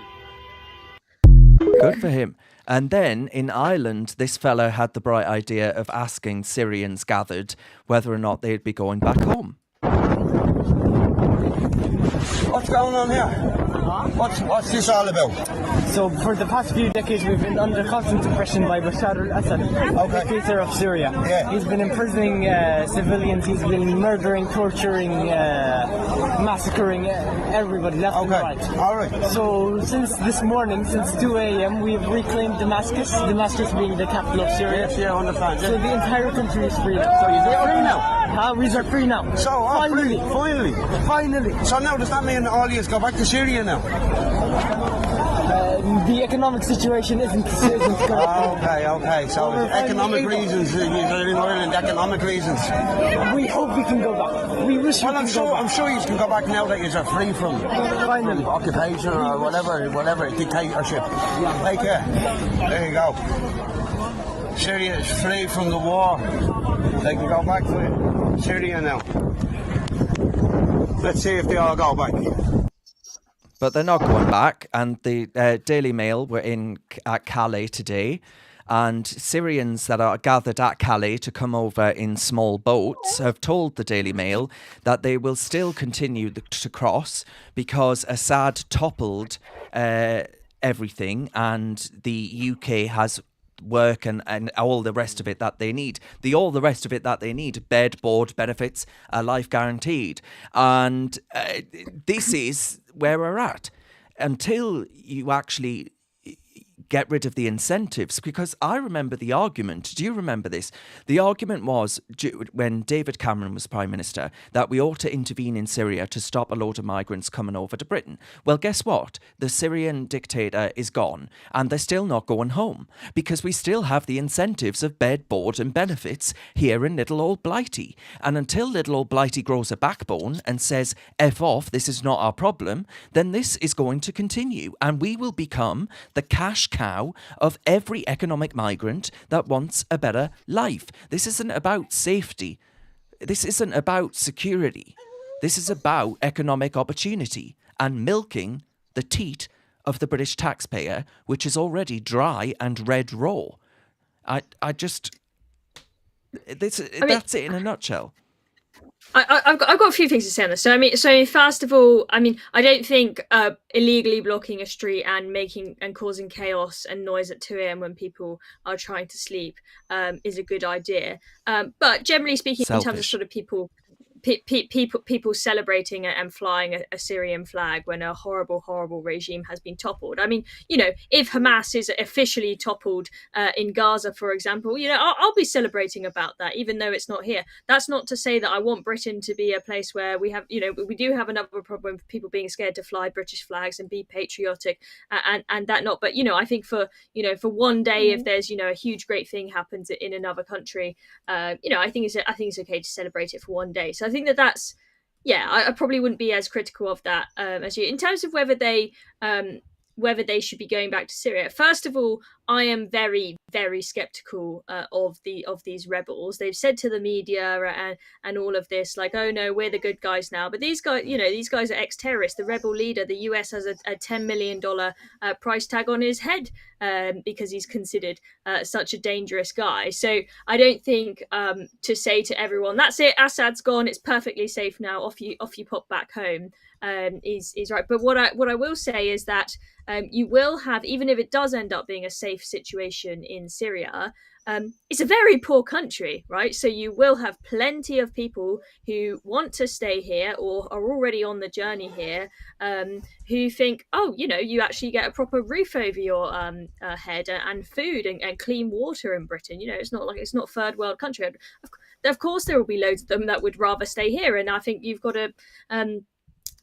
Good for him. And then in Ireland, this fellow had the bright idea of asking Syrians gathered whether or not they'd be going back home. What's going on here? What's this all about? So for the past few decades we've been under constant oppression by Bashar al-Assad, dictator of Syria. Yeah. He's been imprisoning civilians, he's been murdering, torturing, massacring everybody left and right. Alright. So since this morning, since 2 a.m, we've reclaimed Damascus being the capital of Syria. Yes, yeah, I understand. So the entire country is free now. So you're free now? We are free now. So, finally. So now does that mean all you go back to Syria now? The economic situation isn't good. Okay. So economic reasons. You're in Ireland, economic reasons. We hope we can go back. We wish we can go back. I'm sure you can go back now that you're free from occupation or whatever dictatorship. Take care. There you go. Syria is free from the war. They can go back to Syria now. Let's see if they all go back. But they're not going back, and the Daily Mail were at Calais today, and Syrians that are gathered at Calais to come over in small boats have told the Daily Mail that they will still continue to cross because Assad toppled everything, and the UK has work and all the rest of it that they need. Bed, board, benefits, life guaranteed. And this is where we're at. Until you actually get rid of the incentives, because I remember the argument. Do you remember this? The argument was when David Cameron was Prime Minister that we ought to intervene in Syria to stop a load of migrants coming over to Britain. Well, guess what? The Syrian dictator is gone, and they're still not going home because we still have the incentives of bed, board and benefits here in little old Blighty. And until little old Blighty grows a backbone and says, F off, this is not our problem, then this is going to continue, and we will become the cash cow of every economic migrant that wants a better life. This isn't about safety. This isn't about security. This is about economic opportunity and milking the teat of the British taxpayer, which is already dry and red raw. That's it in a nutshell. I've got a few things to say on this. So first of all, I don't think illegally blocking a street and causing chaos and noise at 2 a.m. when people are trying to sleep is a good idea. But generally speaking, in terms of sort of people celebrating and flying a Syrian flag when a horrible regime has been toppled. If Hamas is officially toppled in Gaza, for example, I'll be celebrating about that, even though it's not here. That's not to say that I want Britain to be a place where we do have another problem with people being scared to fly British flags and be patriotic and that not. But I think for one day, if there's a huge great thing happens in another country, I think it's okay to celebrate it for one day. So I think that's I probably wouldn't be as critical of that as you. In terms of whether they should be going back to Syria, first of all, I am very, very skeptical of these rebels. They've said to the media and all of this, like, oh no, we're the good guys now. But these guys are ex-terrorists. The rebel leader, the US has a $10 million price tag on his head because he's considered such a dangerous guy. So I don't think to say to everyone, that's it, Assad's gone, it's perfectly safe now, off you pop back home, is right. But what I will say is that you will have, even if it does end up being a safe situation in Syria, it's a very poor country, right? So you will have plenty of people who want to stay here or are already on the journey here, who think, you actually get a proper roof over your head and food and clean water in Britain. It's not a third world country. Of course, there will be loads of them that would rather stay here, and I think you've got to.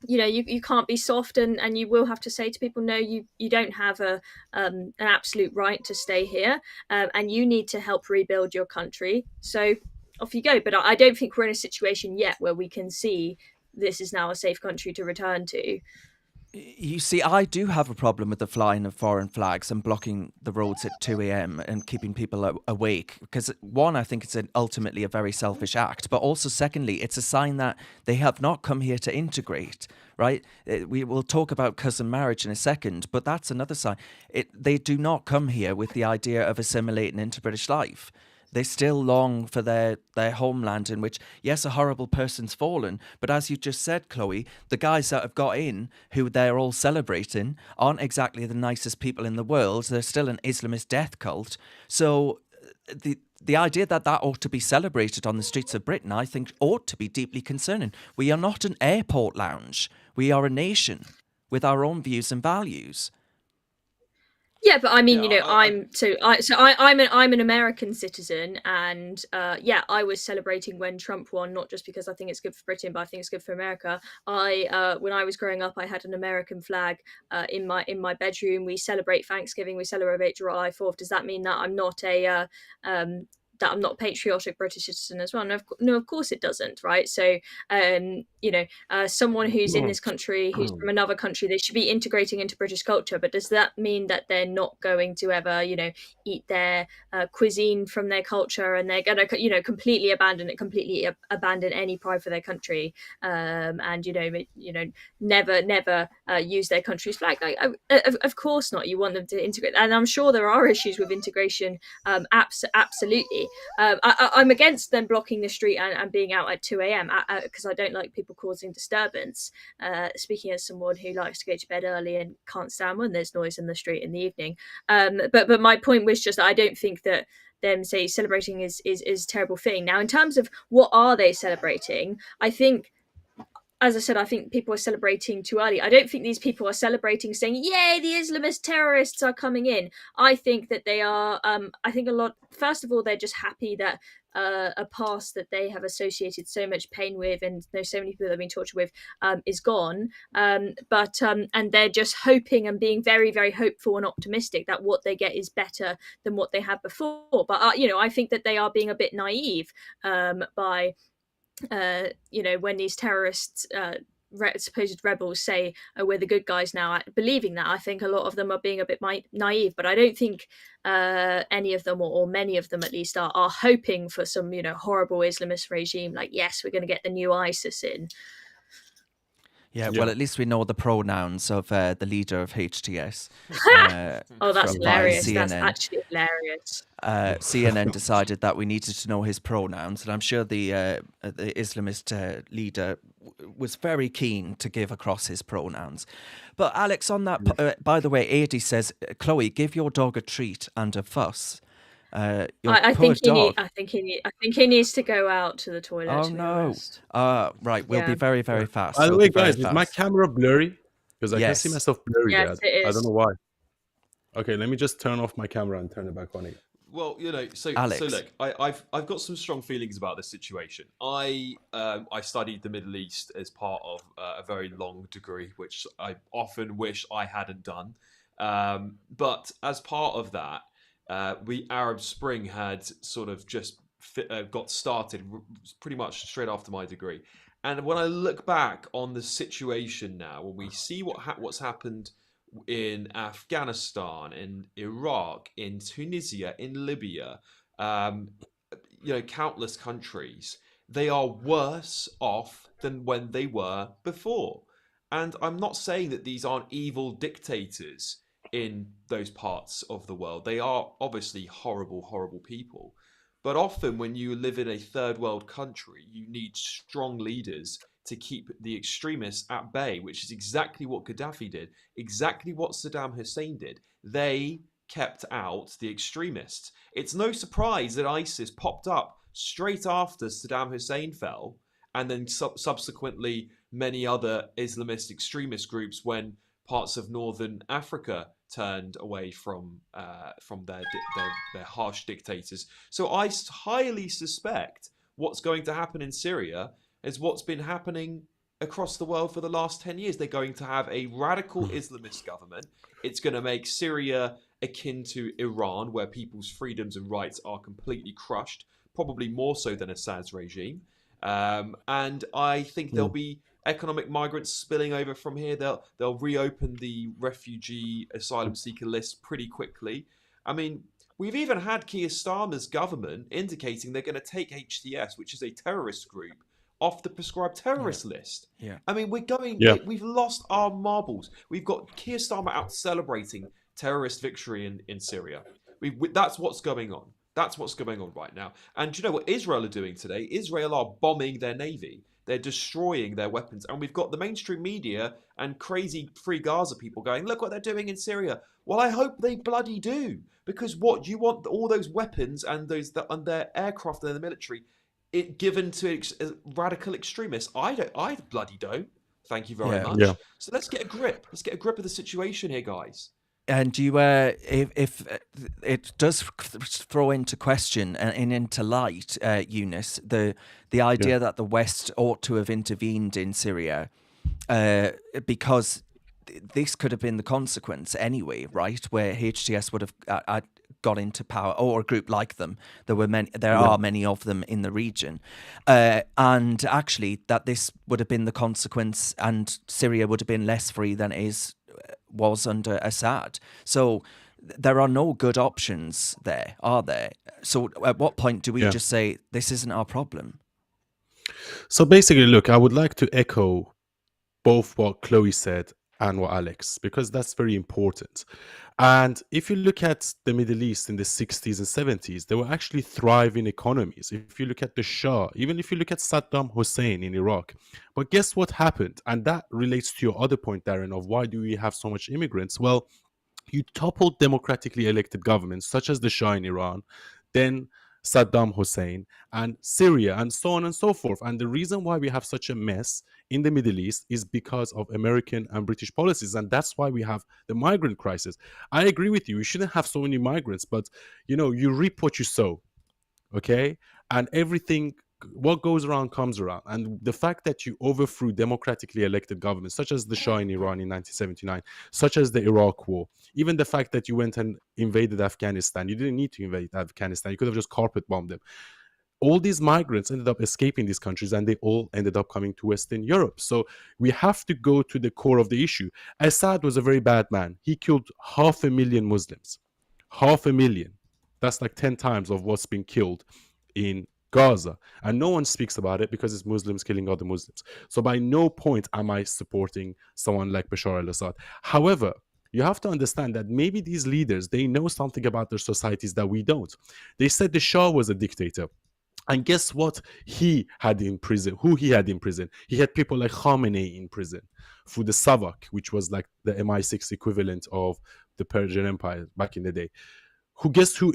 You can't be soft, and you will have to say to people, no, you don't have an absolute right to stay here, and you need to help rebuild your country. So off you go. But I don't think we're in a situation yet where we can see this is now a safe country to return to. You see, I do have a problem with the flying of foreign flags and blocking the roads at 2 a.m. and keeping people awake. Because, one, I think it's ultimately a very selfish act. But also, secondly, it's a sign that they have not come here to integrate, right? We will talk about cousin marriage in a second, but that's another sign. They do not come here with the idea of assimilating into British life. They still long for their homeland in which, yes, a horrible person's fallen. But as you just said, Chloe, the guys that have got in, who they're all celebrating, aren't exactly the nicest people in the world. They're still an Islamist death cult. So the idea that ought to be celebrated on the streets of Britain, I think, ought to be deeply concerning. We are not an airport lounge. We are a nation with our own views and values. Yeah, but I mean, I'm an American citizen, and I was celebrating when Trump won, not just because I think it's good for Britain, but I think it's good for America. When I was growing up, I had an American flag in my bedroom. We celebrate Thanksgiving. We celebrate July 4th. Does that mean that I'm not a patriotic British citizen as well? No, of course it doesn't, right? So, someone who's in this country, who's from another country, they should be integrating into British culture. But does that mean that they're not going to ever, eat their cuisine from their culture, and they're going to, completely abandon any pride for their country, and never use their country's flag? Of course not. You want them to integrate, and I'm sure there are issues with integration. Absolutely. I'm against them blocking the street and being out at 2 a.m. because I don't like people causing disturbance. Speaking as someone who likes to go to bed early and can't stand when there's noise in the street in the evening. But my point was just that I don't think that them say celebrating is a terrible thing. Now, in terms of what are they celebrating, I think, as I said, I think people are celebrating too early. I don't think these people are celebrating saying, yay, the Islamist terrorists are coming in. I think that they are, first of all, they're just happy that a past that they have associated so much pain with and there's so many people that have been tortured with is gone. And they're just hoping and being very, very hopeful and optimistic that what they get is better than what they had before. But, I think that they are being a bit naive by... when these terrorists, supposed rebels say, oh, we're the good guys now, believing that, I think a lot of them are being a bit naive. But I don't think any of them, or many of them at least, are hoping for some, horrible Islamist regime. Like, yes, we're going to get the new ISIS in. Yeah, well, at least we know the pronouns of the leader of HTS. Oh, that's hilarious. That's actually hilarious. CNN decided that we needed to know his pronouns, and I'm sure the Islamist leader was very keen to give across his pronouns. But Alex, on that, by the way, Adi says, Chloe, give your dog a treat and a fuss. I think he needs to go out to the toilet. Oh no! Right, we'll be very, very fast. By the way, guys, is my camera blurry? Because I can see myself blurry. Yes, it is. I don't know why. Okay, let me just turn off my camera and turn it back on again. Well, Alex. So look, I've got some strong feelings about this situation. I studied the Middle East as part of a very long degree, which I often wish I hadn't done. But as part of that, the Arab Spring had sort of just got started pretty much straight after my degree. And when I look back on the situation now, when we see what's happened in Afghanistan, in Iraq, in Tunisia, in Libya, countless countries, they are worse off than when they were before. And I'm not saying that these aren't evil dictators in those parts of the world. They are obviously horrible, horrible people. But often when you live in a third world country, you need strong leaders to keep the extremists at bay, which is exactly what Gaddafi did, exactly what Saddam Hussein did. They kept out the extremists. It's no surprise that ISIS popped up straight after Saddam Hussein fell, and then subsequently many other Islamist extremist groups when parts of northern Africa turned away from their harsh dictators. So I highly suspect what's going to happen in Syria is what's been happening across the world for the last 10 years. They're going to have a radical Islamist government. It's going to make Syria akin to Iran, where people's freedoms and rights are completely crushed, probably more so than Assad's regime. And I think there'll be economic migrants spilling over from here. They'll reopen the refugee asylum seeker list pretty quickly. I mean, we've even had Keir Starmer's government indicating they're going to take HTS, which is a terrorist group, off the prescribed terrorist list. Yeah. I mean, we've lost our marbles. We've got Keir Starmer out celebrating terrorist victory in Syria. That's what's going on. That's what's going on right now. And do you know what Israel are doing today? Israel are bombing their navy. They're destroying their weapons. And we've got the mainstream media and crazy Free Gaza people going, look what they're doing in Syria. Well, I hope they bloody do. Because what you want all those weapons and their aircraft and the military given to radical extremists. I bloody don't. Thank you very much. Yeah. So let's get a grip. Let's get a grip of the situation here, guys. And you, if it does throw into question and into light, Eunice, the idea that the West ought to have intervened in Syria, because this could have been the consequence anyway, right? Where HTS would have got into power, or a group like them. There are many of them in the region, and actually that this would have been the consequence, and Syria would have been less free than it was under Assad. So there are no good options there, are there? So at what point do we just say this isn't our problem? So basically, look, I would like to echo both what Chloe said and what Alex, because that's very important. And if you look at the Middle East in the 60s and 70s, they were actually thriving economies. If you look at the Shah, even if you look at Saddam Hussein in Iraq. But guess what happened? And that relates to your other point, Darren, of why do we have so much immigrants? Well, you toppled democratically elected governments, such as the Shah in Iran, then Saddam Hussein, and Syria, and so on and so forth. And the reason why we have such a mess in the Middle East is because of American and British policies. And that's why we have the migrant crisis. I agree with you. We shouldn't have so many migrants, but, you reap what you sow, okay? And everything, what goes around comes around. And the fact that you overthrew democratically elected governments, such as the Shah in Iran in 1979, such as the Iraq War, even the fact that you went and invaded Afghanistan, you didn't need to invade Afghanistan. You could have just carpet bombed them. All these migrants ended up escaping these countries, and they all ended up coming to Western Europe. So we have to go to the core of the issue. Assad was a very bad man. He killed 500,000 Muslims. 500,000. That's like 10 times of what's been killed in Gaza. And no one speaks about it because it's Muslims killing other Muslims. So by no point am I supporting someone like Bashar al-Assad. However, you have to understand that maybe these leaders, they know something about their societies that we don't. They said the Shah was a dictator. And guess what he had in prison? Who he had in prison? He had people like Khamenei in prison for the Savak, which was like the MI6 equivalent of the Persian Empire back in the day. Guess who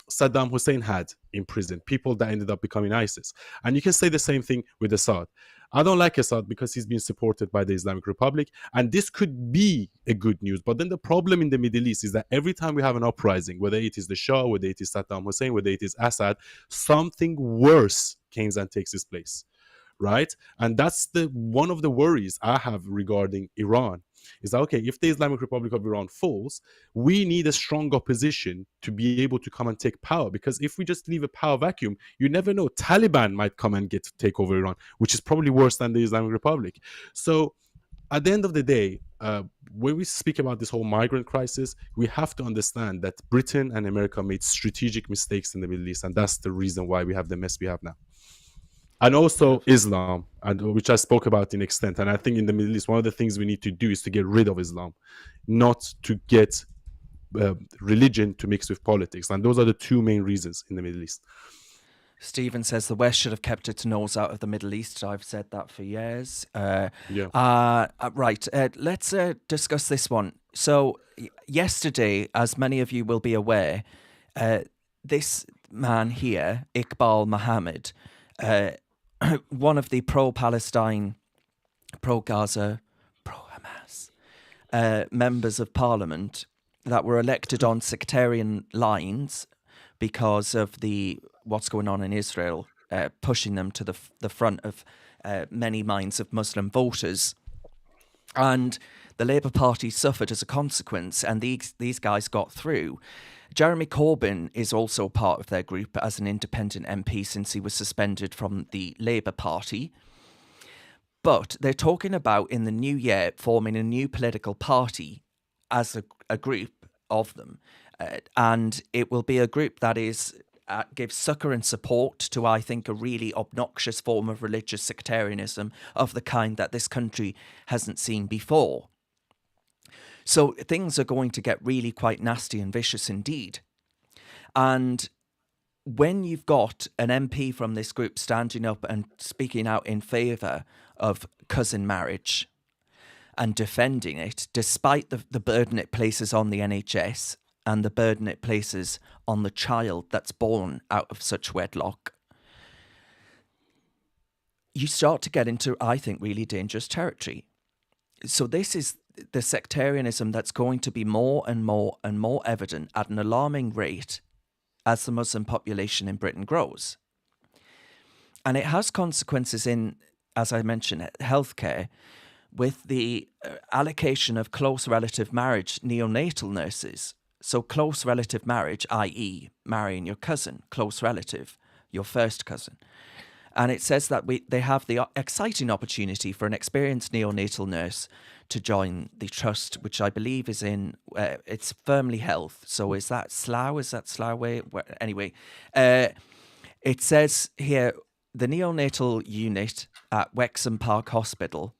Saddam Hussein had in prison? People that ended up becoming ISIS. And you can say the same thing with Assad. I don't like Assad because he's been supported by the Islamic Republic, and this could be a good news. But then the problem in the Middle East is that every time we have an uprising, whether it is the Shah, whether it is Saddam Hussein, whether it is Assad, something worse comes and takes its place, right? And that's one of the worries I have regarding Iran. Is that, okay, if the Islamic Republic of Iran falls, we need a strong opposition to be able to come and take power. Because if we just leave a power vacuum, you never know. Taliban might come and take over Iran, which is probably worse than the Islamic Republic. So at the end of the day, when we speak about this whole migrant crisis, we have to understand that Britain and America made strategic mistakes in the Middle East. And that's the reason why we have the mess we have now. And also Islam, which I spoke about in extent. And I think in the Middle East, one of the things we need to do is to get rid of Islam, not to get religion to mix with politics. And those are the two main reasons in the Middle East. Stephen says the West should have kept its nose out of the Middle East. I've said that for years. Right, let's discuss this one. So yesterday, as many of you will be aware, this man here, Iqbal Muhammad, one of the pro-Palestine, pro-Gaza, pro-Hamas members of parliament that were elected on sectarian lines because of what's going on in Israel, pushing them to the front of many minds of Muslim voters. And the Labour Party suffered as a consequence, and these guys got through. Jeremy Corbyn is also part of their group as an independent MP since he was suspended from the Labour Party. But they're talking about in the new year forming a new political party as a group of them. And it will be a group that is gives succour and support to, I think, a really obnoxious form of religious sectarianism of the kind that this country hasn't seen before. So things are going to get really quite nasty and vicious indeed. And when you've got an MP from this group standing up and speaking out in favour of cousin marriage and defending it, despite the burden it places on the NHS and the burden it places on the child that's born out of such wedlock, you start to get into, I think, really dangerous territory. So this is the sectarianism that's going to be more and more and more evident at an alarming rate as the Muslim population in Britain grows. And it has consequences in, as I mentioned, healthcare, with the allocation of close relative marriage neonatal nurses. So close relative marriage, i.e. marrying your cousin, close relative, your first cousin. And it says that they have the exciting opportunity for an experienced neonatal nurse to join the trust, which I believe is in, it's Firmly Health. So is that Slough? Is that Slough Way? Anyway, it says here, the neonatal unit at Wexham Park Hospital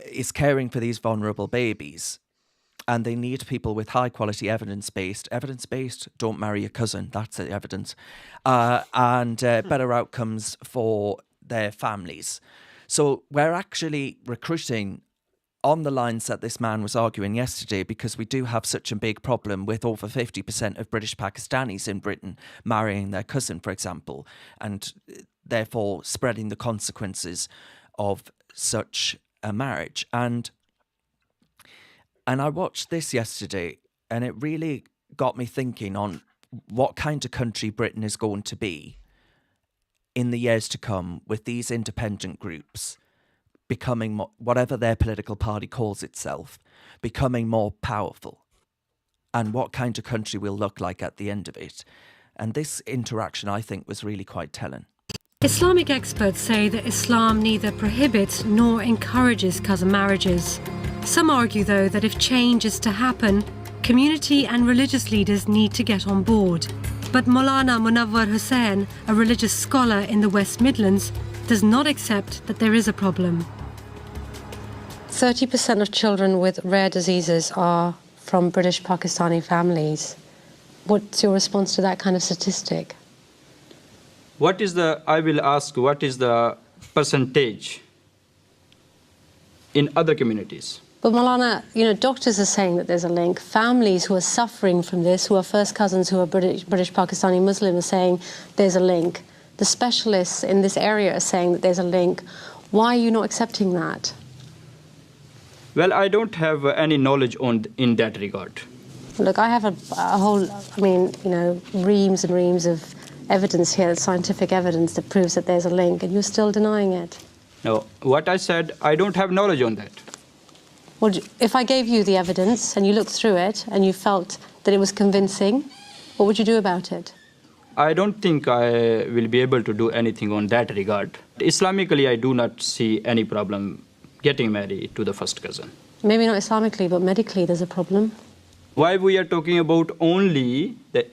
is caring for these vulnerable babies. And they need people with high quality evidence-based, don't marry your cousin, that's the evidence, and better outcomes for their families. So we're actually recruiting on the lines that this man was arguing yesterday, because we do have such a big problem with over 50% of British Pakistanis in Britain marrying their cousin, for example, and therefore spreading the consequences of such a marriage. And I watched this yesterday, and it really got me thinking on what kind of country Britain is going to be in the years to come, with these independent groups becoming, whatever their political party calls itself, becoming more powerful, and what kind of country we'll look like at the end of it. And this interaction, I think, was really quite telling. Islamic experts say that Islam neither prohibits nor encourages cousin marriages. Some argue, though, that if change is to happen, community and religious leaders need to get on board. But Maulana Munawwar Hussain, a religious scholar in the West Midlands, does not accept that there is a problem. 30% of children with rare diseases are from British Pakistani families. What's your response to that kind of statistic? I will ask, what is the percentage in other communities? But Maulana, doctors are saying that there's a link. Families who are suffering from this, who are first cousins who are British Pakistani Muslim, are saying there's a link. The specialists in this area are saying that there's a link. Why are you not accepting that? Well, I don't have any knowledge in that regard. Look, I have a whole, reams and reams of evidence here, scientific evidence that proves that there's a link, and you're still denying it. No, what I said, I don't have knowledge on that. Well, if I gave you the evidence and you looked through it and you felt that it was convincing, what would you do about it? I don't think I will be able to do anything on that regard. Islamically, I do not see any problem getting married to the first cousin. Maybe not Islamically, but medically there's a problem. Why we are talking about only the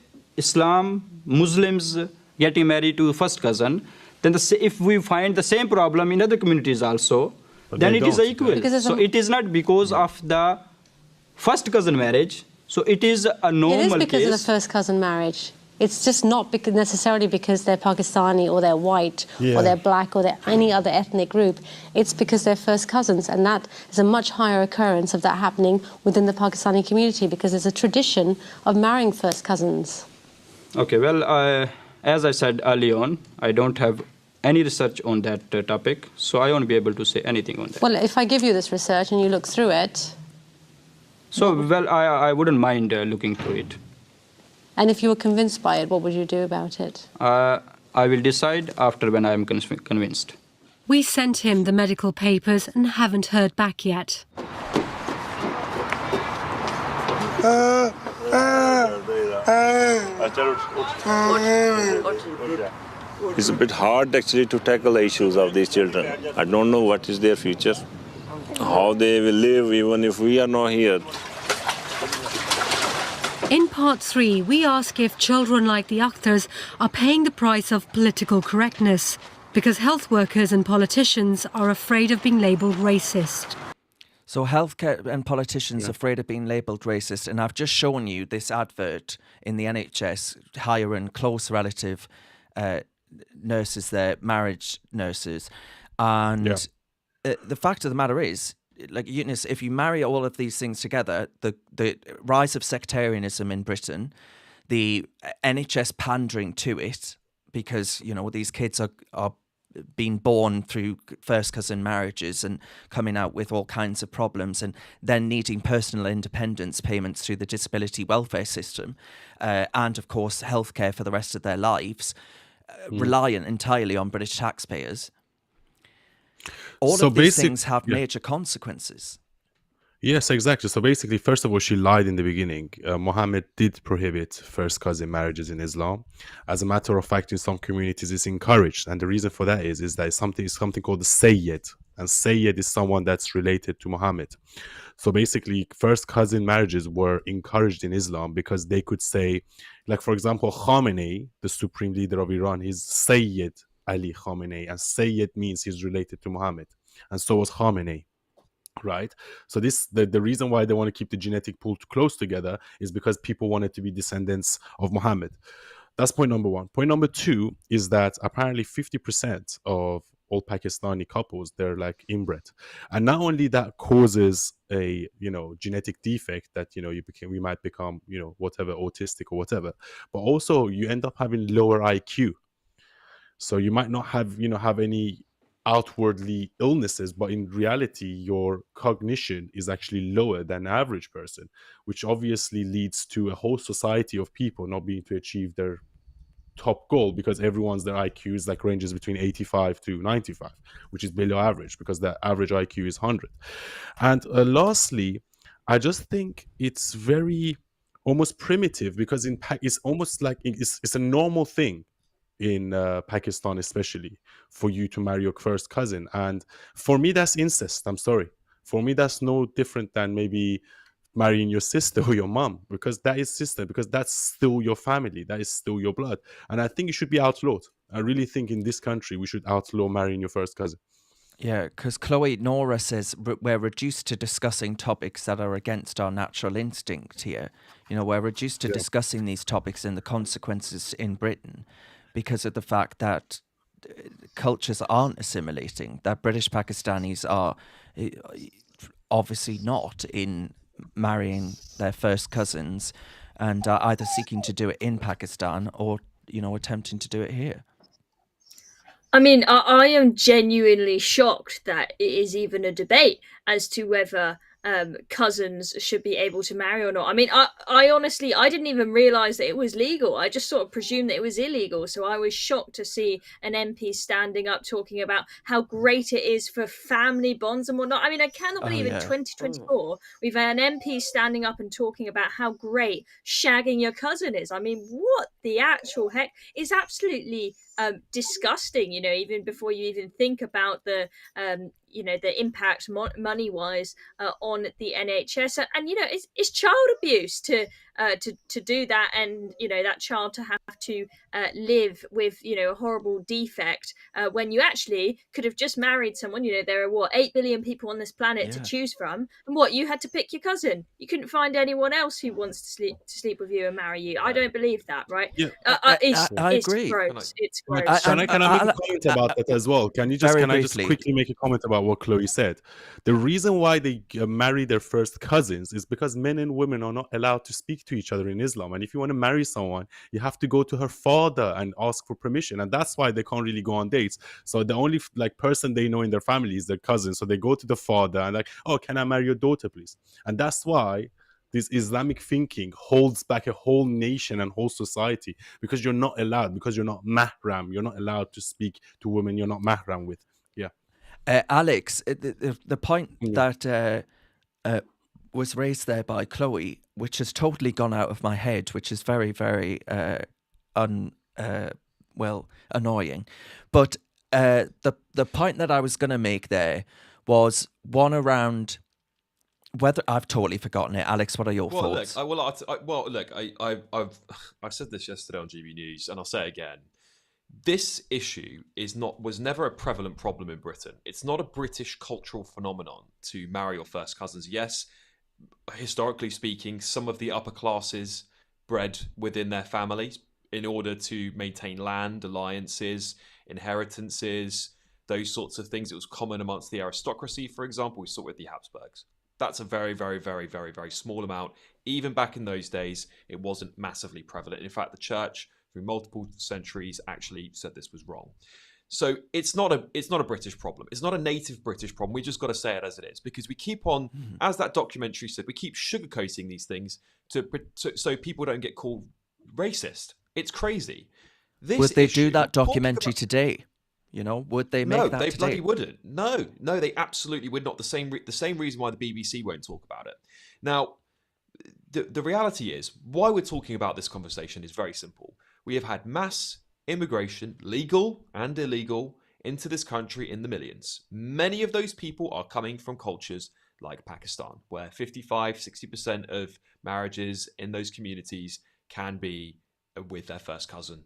Muslims getting married to the first cousin, then if we find the same problem in other communities also, but then it is equal. So it is not because of the first cousin marriage. So it is a normal case. It is because of the first cousin marriage. It's just not necessarily because they're Pakistani or they're white or they're black or they're any other ethnic group. It's because they're first cousins, and that is a much higher occurrence of that happening within the Pakistani community, because there's a tradition of marrying first cousins. Okay, well, as I said early on, I don't have any research on that topic, so I won't be able to say anything on that. Well, if I give you this research and you look through it... So, well, I wouldn't mind looking through it. And if you were convinced by it, what would you do about it? I will decide after when I am convinced. We sent him the medical papers and haven't heard back yet. it's a bit hard actually to tackle the issues of these children. I don't know what is their future, how they will live even if we are not here. In part 3, we ask if children like the Akhtars are paying the price of political correctness, because health workers and politicians are afraid of being labelled racist. So healthcare and politicians afraid of being labelled racist, and I've just shown you this advert in the NHS hiring close relative nurses there, marriage nurses, and the fact of the matter is, like Eunice, if you marry all of these things together, the rise of sectarianism in Britain, the NHS pandering to it, because, you know, these kids are being born through first cousin marriages and coming out with all kinds of problems, and then needing personal independence payments through the disability welfare system, and of course healthcare for the rest of their lives, reliant entirely on British taxpayers. All of these things have major consequences. Yes, exactly. So basically, first of all, she lied in the beginning. Mohammed did prohibit first cousin marriages in Islam. As a matter of fact, in some communities, it's encouraged. And the reason for that is that it's something called the Sayyid. And Sayyid is someone that's related to Muhammad. So basically, first cousin marriages were encouraged in Islam because they could say, like, for example, Khamenei, the supreme leader of Iran, is Sayyid Ali Khamenei. And Sayyid means he's related to Muhammad. And so was Khamenei. Right, so the reason why they want to keep the genetic pool close together is because people wanted to be descendants of Muhammad. That's point number one. Point number two is that apparently 50% of all Pakistani couples, they're like inbred, and not only that causes a genetic defect that we might become whatever, autistic or whatever, but also you end up having lower IQ. So you might not have any outwardly illnesses, but in reality your cognition is actually lower than an average person, which obviously leads to a whole society of people not being to achieve their top goal, because their IQ is like ranges between 85 to 95, which is below average, because the average IQ is 100. And lastly, I just think it's very almost primitive, because it's almost like it's a normal thing in Pakistan, especially, for you to marry your first cousin. And for me, that's incest. I'm sorry. For me, that's no different than maybe marrying your sister or your mom, because that is sister, because that's still your family. That is still your blood. And I think it should be outlawed. I really think in this country, we should outlaw marrying your first cousin. Yeah, because Chloe Nora says we're reduced to discussing topics that are against our natural instinct here. We're reduced to discussing these topics and the consequences in Britain, because of the fact that cultures aren't assimilating, that British Pakistanis are obviously not in marrying their first cousins, and are either seeking to do it in Pakistan or, attempting to do it here. I mean, I am genuinely shocked that it is even a debate as to whether cousins should be able to marry or not. I mean, I honestly, I didn't even realise that it was legal. I just sort of presumed that it was illegal. So I was shocked to see an MP standing up talking about how great it is for family bonds and whatnot. I mean, I cannot believe in 2024 we've had an MP standing up and talking about how great shagging your cousin is. I mean, what the actual heck? Is absolutely disgusting, even before you even think about the the impact money-wise on the NHS, and it's child abuse to do that, and that child to have to live with a horrible defect when you actually could have just married someone. There are 8 billion people on this planet to choose from, and you had to pick your cousin. You couldn't find anyone else who wants to sleep with you and marry you. I don't believe that, right? I agree. Gross. It's gross. Can I make a comment about that as well? Can I just quickly make a comment about what Chloe said? The reason why they marry their first cousins is because men and women are not allowed to speak to each other in Islam. And if you want to marry someone, you have to go to her father and ask for permission. And that's why they can't really go on dates. So the only person they know in their family is their cousin. So they go to the father and oh, can I marry your daughter, please? And that's why this Islamic thinking holds back a whole nation and whole society, because you're not allowed, because you're not mahram. You're not allowed to speak to women you're not mahram with. Yeah. Alex, the point that was raised there by Chloe, which has totally gone out of my head, which is very, very well, annoying. But the point that I was going to make there was one around whether I've totally forgotten it. Alex, what are your thoughts? I've said this yesterday on GB News, and I'll say it again. This issue was never a prevalent problem in Britain. It's not a British cultural phenomenon to marry your first cousins. Yes, historically speaking, some of the upper classes bred within their families in order to maintain land, alliances, inheritances, those sorts of things. It was common amongst the aristocracy, for example. We saw it with the Habsburgs. That's a very, very, very, very, very small amount. Even back in those days, it wasn't massively prevalent. In fact, the church, through multiple centuries, actually said this was wrong. So it's not a British problem. It's not a native British problem. We just got to say it as it is, because we keep on, as that documentary said, we keep sugarcoating these things so people don't get called racist. It's crazy. Would they do that documentary today? You know, would they make that today? No, they bloody wouldn't. No, they absolutely would not. The same reason why the BBC won't talk about it. Now, the reality is, why we're talking about this conversation is very simple. We have had mass immigration, legal and illegal, into this country in the millions. Many of those people are coming from cultures like Pakistan, where 55-60% of marriages in those communities can be with their first cousin.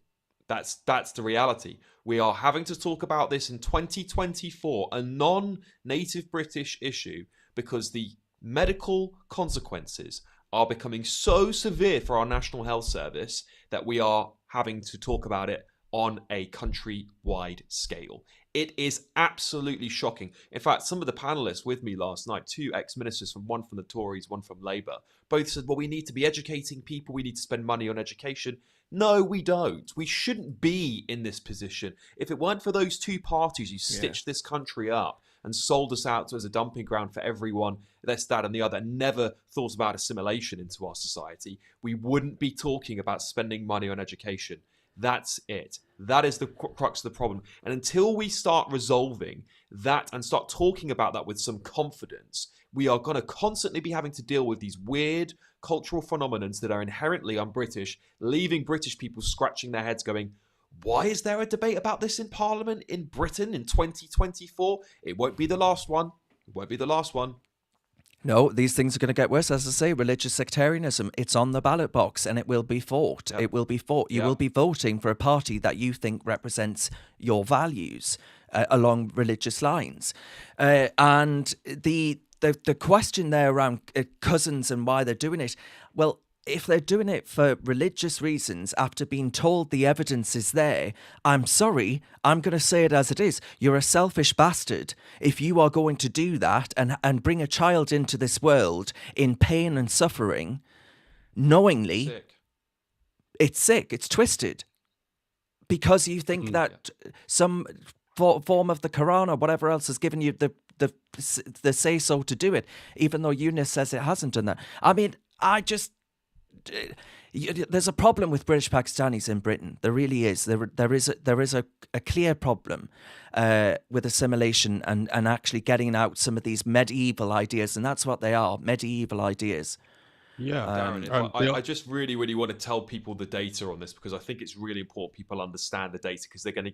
That's the reality. We are having to talk about this in 2024, a non-native British issue, because the medical consequences are becoming so severe for our National Health Service that we are having to talk about it on a country-wide scale. It is absolutely shocking. In fact, some of the panelists with me last night, two ex-ministers, one from the Tories, one from Labour, both said, well, we need to be educating people, we need to spend money on education. No, we don't. We shouldn't be in this position. If it weren't for those two parties who stitched this country up and sold us out as a dumping ground for everyone, this, that, and the other, and never thought about assimilation into our society, we wouldn't be talking about spending money on education. That's it. That is the crux of the problem. And until we start resolving that and start talking about that with some confidence, we are going to constantly be having to deal with these weird cultural phenomena that are inherently un-British, leaving British people scratching their heads going, why is there a debate about this in Parliament in Britain in 2024? It won't be the last one. It won't be the last one. No, these things are going to get worse. As I say, religious sectarianism, it's on the ballot box and it will be fought. Yep. It will be fought. You will be voting for a party that you think represents your values along religious lines. And the question there around cousins and why they're doing it, well, if they're doing it for religious reasons after being told the evidence is there, I'm sorry, I'm going to say it as it is. You're a selfish bastard if you are going to do that and bring a child into this world in pain and suffering knowingly. It's sick. It's twisted. Because you think that some form of the Quran or whatever else has given you the say-so to do it, even though Eunice says it hasn't done that. I mean, there's a problem with British Pakistanis in Britain. There really is. There is a clear problem with assimilation and actually getting out some of these medieval ideas, and that's what they are, medieval ideas. Yeah, Darren, I just really, really want to tell people the data on this, because I think it's really important people understand the data, because they're going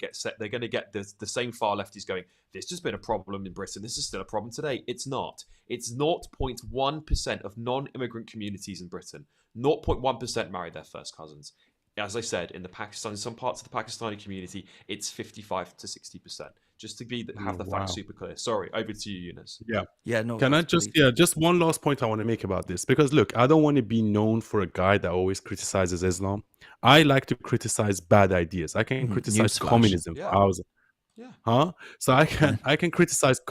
to get the same far lefties going, this has been a problem in Britain, this is still a problem today. It's not. It's 0.1% of non-immigrant communities in Britain. 0.1% marry their first cousins. As I said, in some parts of the Pakistani community, it's 55 to 60%. Just to have the facts super clear. Sorry, over to you, Eunice. Yeah. No. Can I just one last point I want to make about this, because look, I don't want to be known for a guy that always criticizes Islam. I like to criticize bad ideas. I can criticize communism. So I can criticize.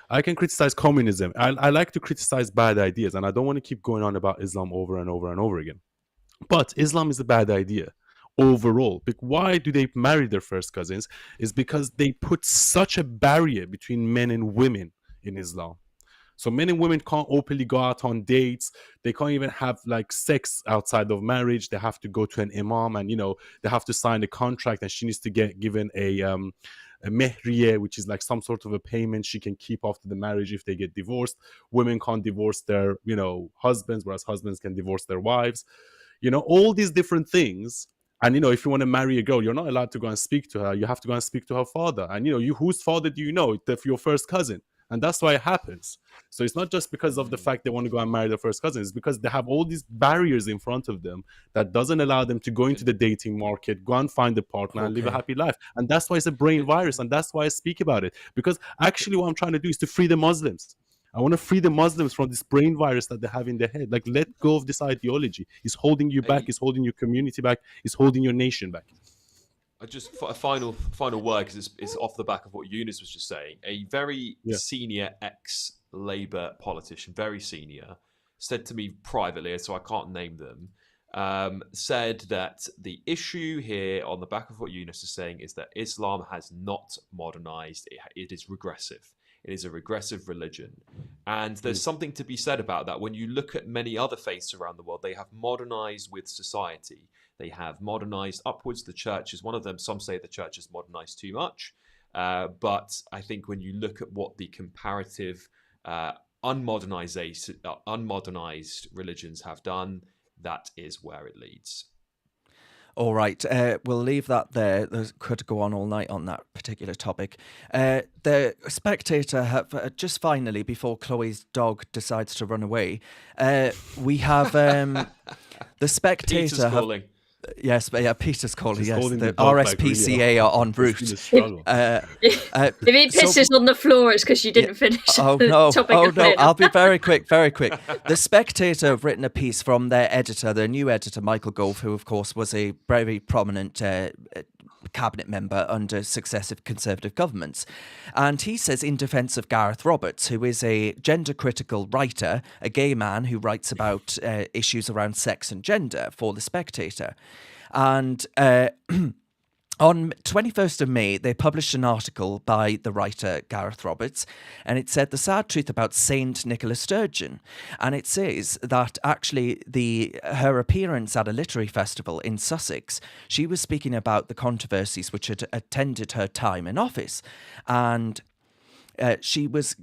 I can criticize communism. I like to criticize bad ideas, and I don't want to keep going on about Islam over and over and over again. But Islam is a bad idea overall. But why do they marry their first cousins? Is because they put such a barrier between men and women in Islam. So men and women can't openly go out on dates. They can't even have like sex outside of marriage. They have to go to an imam, and they have to sign a contract, and she needs to get given a mehriye, which is like some sort of a payment she can keep after the marriage if they get divorced. Women can't divorce their husbands, whereas husbands can divorce their wives. All these different things. And, if you want to marry a girl, you're not allowed to go and speak to her. You have to go and speak to her father. And, whose father do you know? It's your first cousin. And that's why it happens. So it's not just because of the fact they want to go and marry their first cousin. It's because they have all these barriers in front of them that doesn't allow them to go into the dating market, go and find a partner and live a happy life. And that's why it's a brain virus. And that's why I speak about it. Because actually what I'm trying to do is to free the Muslims. I want to free the Muslims from this brain virus that they have in their head. Like, let go of this ideology. It's holding you back. It's holding your community back. It's holding your nation back. Just a final word, because it's off the back of what Eunice was just saying. A very senior ex-Labour politician, very senior, said to me privately, so I can't name them, said that the issue here, on the back of what Eunice is saying, is that Islam has not modernized. It is regressive. It is a regressive religion. And there's something to be said about that. When you look at many other faiths around the world, they have modernized with society. They have modernized upwards. The church is one of them. Some say the church has modernized too much. But I think when you look at what the comparative unmodernized religions have done, that is where it leads. All right, we'll leave that there. Could go on all night on that particular topic. The Spectator have, just finally, before Chloe's dog decides to run away, we have the Spectator. Peter's calling. Yes, but Peter's calling. Yes, the RSPCA are en route. If he pisses on the floor, it's because you didn't finish the topic. I'll be very quick. The Spectator have written a piece from their editor, their new editor, Michael Gove, who, of course, was a very prominent cabinet member under successive Conservative governments. And he says, in defence of Gareth Roberts, who is a gender-critical writer, a gay man who writes about issues around sex and gender for The Spectator. And on 21st of May, they published an article by the writer Gareth Roberts, and it said the sad truth about Saint Nicola Sturgeon. And it says that actually her appearance at a literary festival in Sussex, she was speaking about the controversies which had attended her time in office. And she was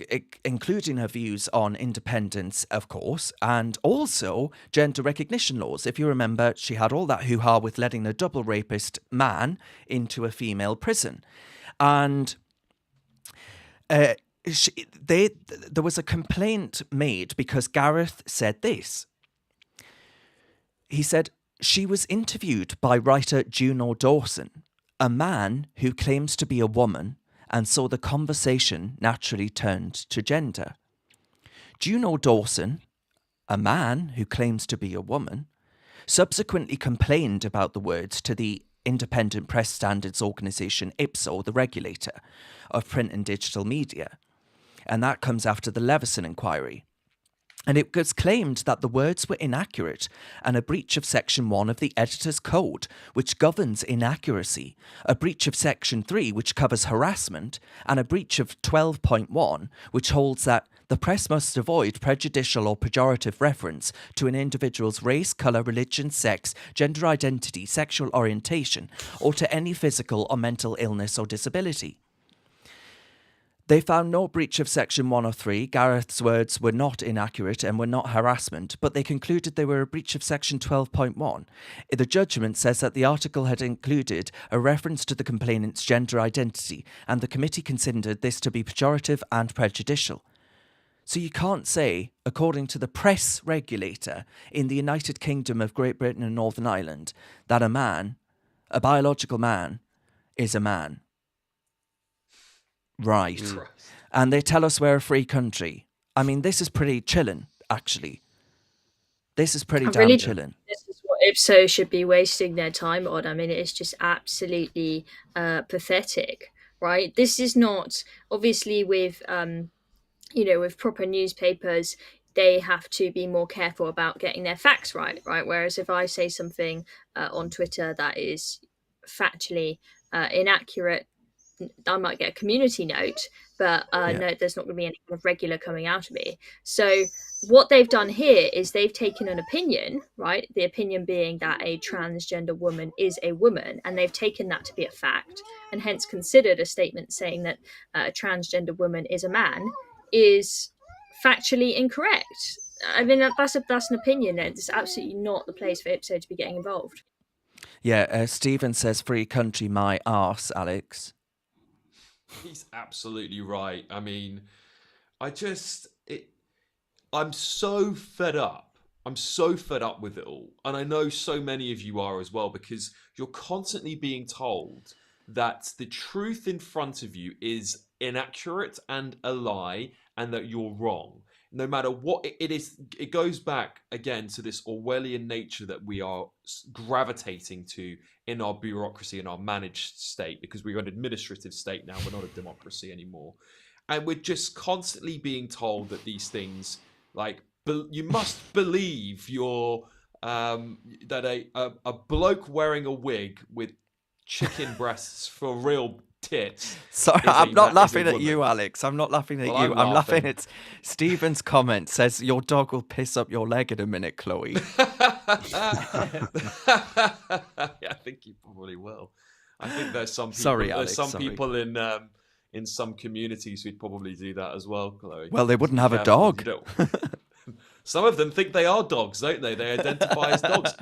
including her views on independence, of course, and also gender recognition laws. If you remember, she had all that hoo-ha with letting a double rapist man into a female prison. And there was a complaint made because Gareth said this. He said, she was interviewed by writer Juno Dawson, a man who claims to be a woman, and so the conversation naturally turned to gender. Juno Dawson, a man who claims to be a woman, subsequently complained about the words to the independent press standards organisation IPSO, the regulator of print and digital media. And that comes after the Leveson inquiry. And it was claimed that the words were inaccurate and a breach of Section 1 of the Editor's Code, which governs inaccuracy, a breach of Section 3, which covers harassment, and a breach of 12.1, which holds that the press must avoid prejudicial or pejorative reference to an individual's race, colour, religion, sex, gender identity, sexual orientation, or to any physical or mental illness or disability. They found no breach of Section 103. Gareth's words were not inaccurate and were not harassment, but they concluded they were a breach of Section 12.1. The judgment says that the article had included a reference to the complainant's gender identity, and the committee considered this to be pejorative and prejudicial. So you can't say, according to the press regulator in the United Kingdom of Great Britain and Northern Ireland, that a biological man, is a man. Right. And they tell us we're a free country. I mean, this is pretty chilling, actually. This is pretty damn chilling. This is what IPSO should be wasting their time on. I mean, it's just absolutely pathetic, right? This is not, obviously, with with proper newspapers, they have to be more careful about getting their facts right? Whereas if I say something on Twitter that is factually inaccurate, I might get a community note, but no, there's not going to be any kind of regular coming out of me. So what they've done here is they've taken an opinion, right? The opinion being that a transgender woman is a woman, and they've taken that to be a fact, and hence considered a statement saying that a transgender woman is a man is factually incorrect. I mean, that's an opinion, and it's absolutely not the place for IPSO to be getting involved. Yeah, Stephen says free country my arse, Alex. He's absolutely right. I mean, I'm so fed up. I'm so fed up with it all. And I know so many of you are as well, because you're constantly being told that the truth in front of you is inaccurate and a lie, and that you're wrong. No matter what it is, it goes back again to this Orwellian nature that we are gravitating to in our bureaucracy, in our managed state, because we're an administrative state now. We're not a democracy anymore. And we're just constantly being told that these things, like, you must believe that a bloke wearing a wig with chicken breasts for real tits. Sorry, I'm not laughing at you, Alex. I'm not laughing at you. I'm laughing at Stephen's comment. Says your dog will piss up your leg in a minute, Chloe. Yeah, I think he probably will. I think there's some people, people in some communities who'd probably do that as well, Chloe. Well, they wouldn't have a dog. Some of them think they are dogs, don't they? They identify as dogs.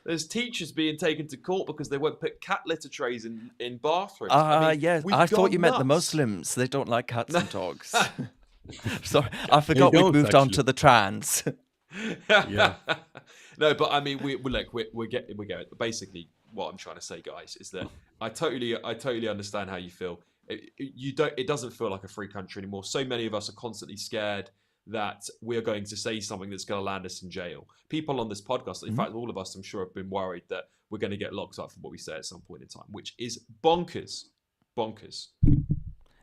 There's teachers being taken to court because they won't put cat litter trays in bathrooms. Yeah. I thought you meant the Muslims. They don't like cats and dogs. Sorry, I forgot we moved on to the trans. Yeah. No, but I mean, we get it. Basically, what I'm trying to say, guys, is that I totally understand how you feel. It doesn't feel like a free country anymore. So many of us are constantly scared that we're going to say something that's going to land us in jail. People on this podcast, in fact, all of us, I'm sure, have been worried that we're going to get locked up for what we say at some point in time, which is bonkers.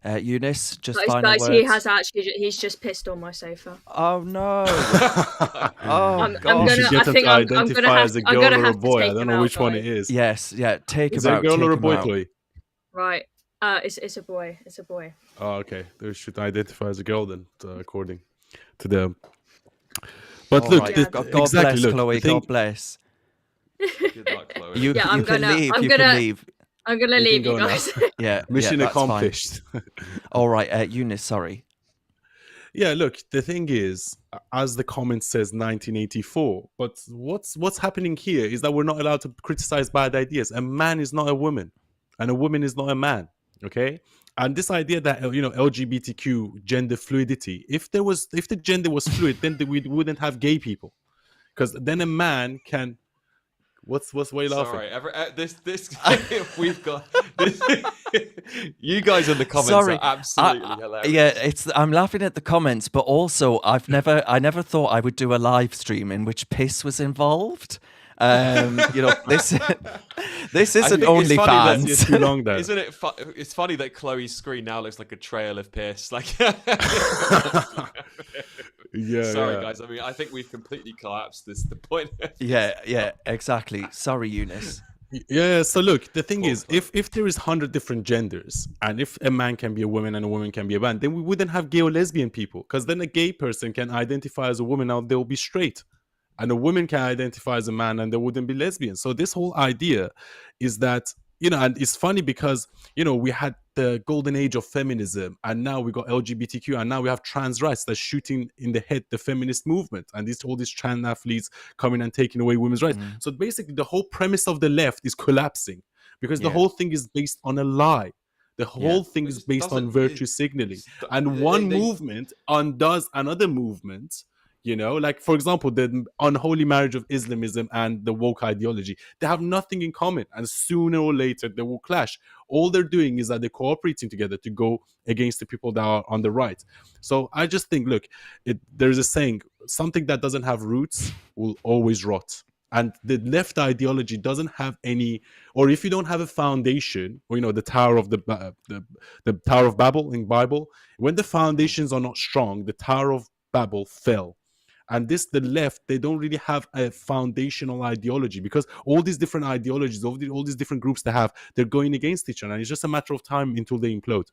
Eunice, just final words. He's just pissed on my sofa. Oh no! I'm identify as a girl or a boy. I don't know which one it is. Yes, yeah. Take him out. Is it a girl or a boy, Chloe? Right. It's a boy. It's a boy. Oh, okay. They should identify as a girl then, according to them. But all look, right. God bless, Chloe. God bless. Good luck, Chloe. You can leave. I'm gonna leave you guys. Yeah, mission accomplished. All right, Eunice. Sorry. Yeah, look, the thing is, as the comment says, 1984. But what's happening here is that we're not allowed to criticize bad ideas. A man is not a woman, and a woman is not a man. Okay. And this idea that, LGBTQ gender fluidity, if the gender was fluid, then we wouldn't have gay people, because then a man can. Why are you laughing? Sorry, this we've got this. You guys in the comments are absolutely hilarious. Yeah, I'm laughing at the comments, but also I never thought I would do a live stream in which piss was involved. This isn't OnlyFans. It's too long, though. Isn't it? It's funny that Chloe's screen now looks like a trail of piss. Like, sorry, guys. I mean, I think we've completely collapsed the point. Yeah, exactly. Sorry, Eunice. Yeah. So look, the thing is, if there is 100 different genders, and if a man can be a woman and a woman can be a man, then we wouldn't have gay or lesbian people, because then a gay person can identify as a woman and they'll be straight. And a woman can identify as a man and they wouldn't be lesbian. So this whole idea is that, and it's funny because, we had the golden age of feminism, and now we got LGBTQ, and now we have trans rights that's shooting in the head the feminist movement, and all these trans athletes coming and taking away women's rights. So basically the whole premise of the left is collapsing, because the whole thing is based on a lie. The whole thing is based on virtue signaling. And one movement undoes another movement. Like, for example, the unholy marriage of Islamism and the woke ideology, they have nothing in common, and sooner or later they will clash. All they're doing is that they're cooperating together to go against the people that are on the right. So I just think, look, there's a saying, something that doesn't have roots will always rot. And the left ideology doesn't have any, or if you don't have a foundation, or the Tower of the Tower of Babel in Bible, when the foundations are not strong, the Tower of Babel fell. And the left, they don't really have a foundational ideology, because all these different ideologies, all these different groups they're going against each other. And it's just a matter of time until they implode.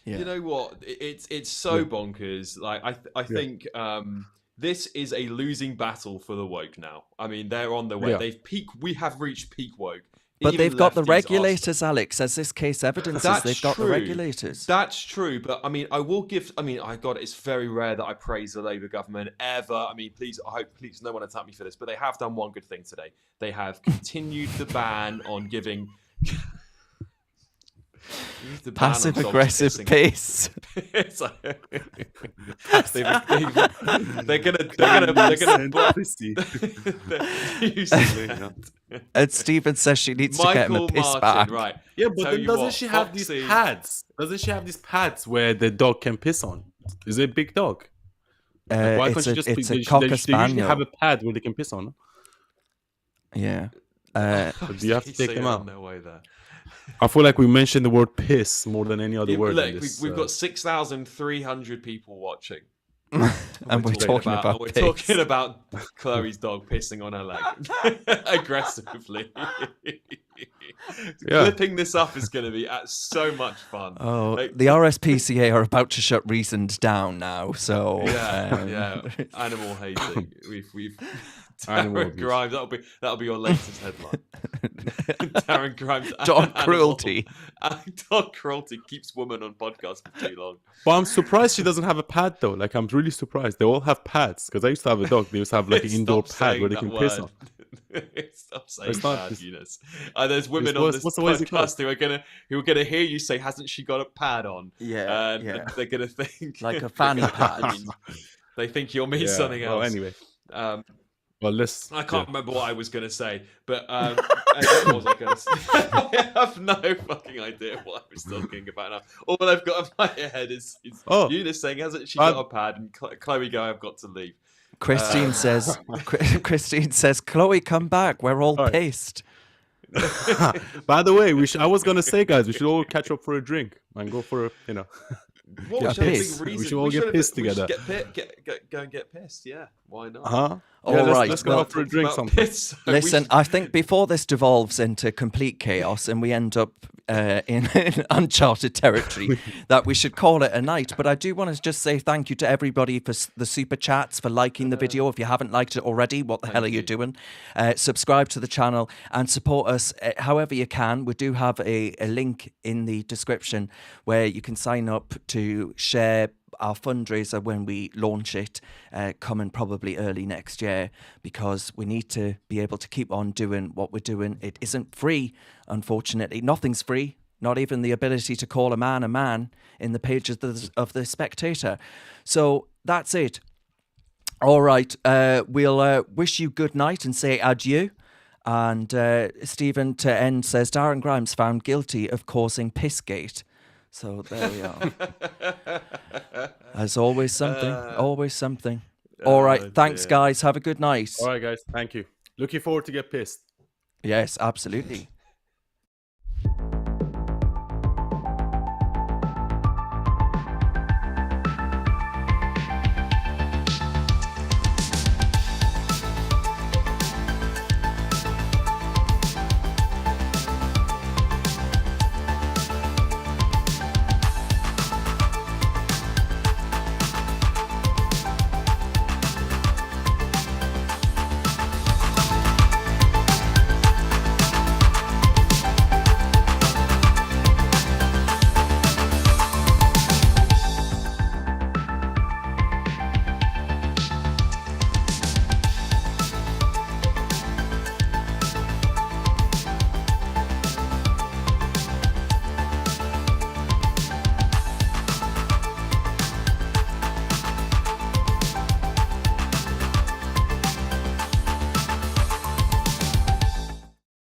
Yeah. You know what? It's so bonkers. Like, I think this is a losing battle for the woke now. I mean, they're on the way. We have reached peak woke. But even they've got the lefties regulators, Alex, as this case evidences. They've got the regulators. That's true, but I mean, it's very rare that I praise the Labour government ever. I mean, please, no one attack me for this, but they have done one good thing today. They have continued the ban on giving passive aggressive piss. They're gonna And Stephen says she needs to get him a piss back. Right? Yeah, but then doesn't she have these pads? Doesn't she have these pads where the dog can piss on? Is it a big dog? Why can't she just? It's a they cocker usually spaniel. have a pad where they can piss on. Yeah. Do you have to take them out? No way there. I feel like we mentioned the word piss more than any other word. Look, we've got 6,300 people watching. And we're talking about We're talking about Chloe's dog pissing on her leg aggressively. Flipping this up is going to be so much fun. Oh, the RSPCA are about to shut Reasoned down now, so animal hating. We've Darren Grimes. That'll be your latest headline. Darren Grimes. Dog cruelty. Dog cruelty keeps woman on podcast for too long. But I'm surprised she doesn't have a pad though. Like I'm really surprised. They all have pads because I used to have a dog. They used to have like an indoor pad where they can piss on. Stop saying bad, Eunice. There's women on this podcast who are gonna hear you say, "Hasn't she got a pad on?" Yeah, they're gonna think like a fanny pad. They think you'll mean something else. Well, anyway. I can't remember what I was going to say, but what was I going to say? I have no fucking idea what I was talking about now. All I've got in my head is Eunice saying, hasn't she got a pad? And Chloe going, I've got to leave. Christine says, Chloe, come back. We're all pissed. By the way, I was going to say, guys, we should all catch up for a drink and go for a, What we should all get pissed together. Go and get pissed, yeah. Why not? Let's go out for a drink sometime. Listen, I think before this devolves into complete chaos and we end up in uncharted territory, that we should call it a night. But I do want to just say thank you to everybody for the super chats, for liking the video. If you haven't liked it already, what the hell are you doing? Subscribe to the channel and support us however you can. We do have a link in the description where you can sign up to share our fundraiser when we launch it, coming probably early next year, because we need to be able to keep on doing what we're doing. It isn't free, unfortunately. Nothing's free, not even the ability to call a man in the pages of the Spectator. So that's it. All right, we'll wish you good night and say adieu. And Stephen to end says, Darren Grimes found guilty of causing Pissgate. So there we are. As always something, always something. All right, thanks guys. Have a good night. All right guys, thank you. Looking forward to get pissed. Yes, absolutely.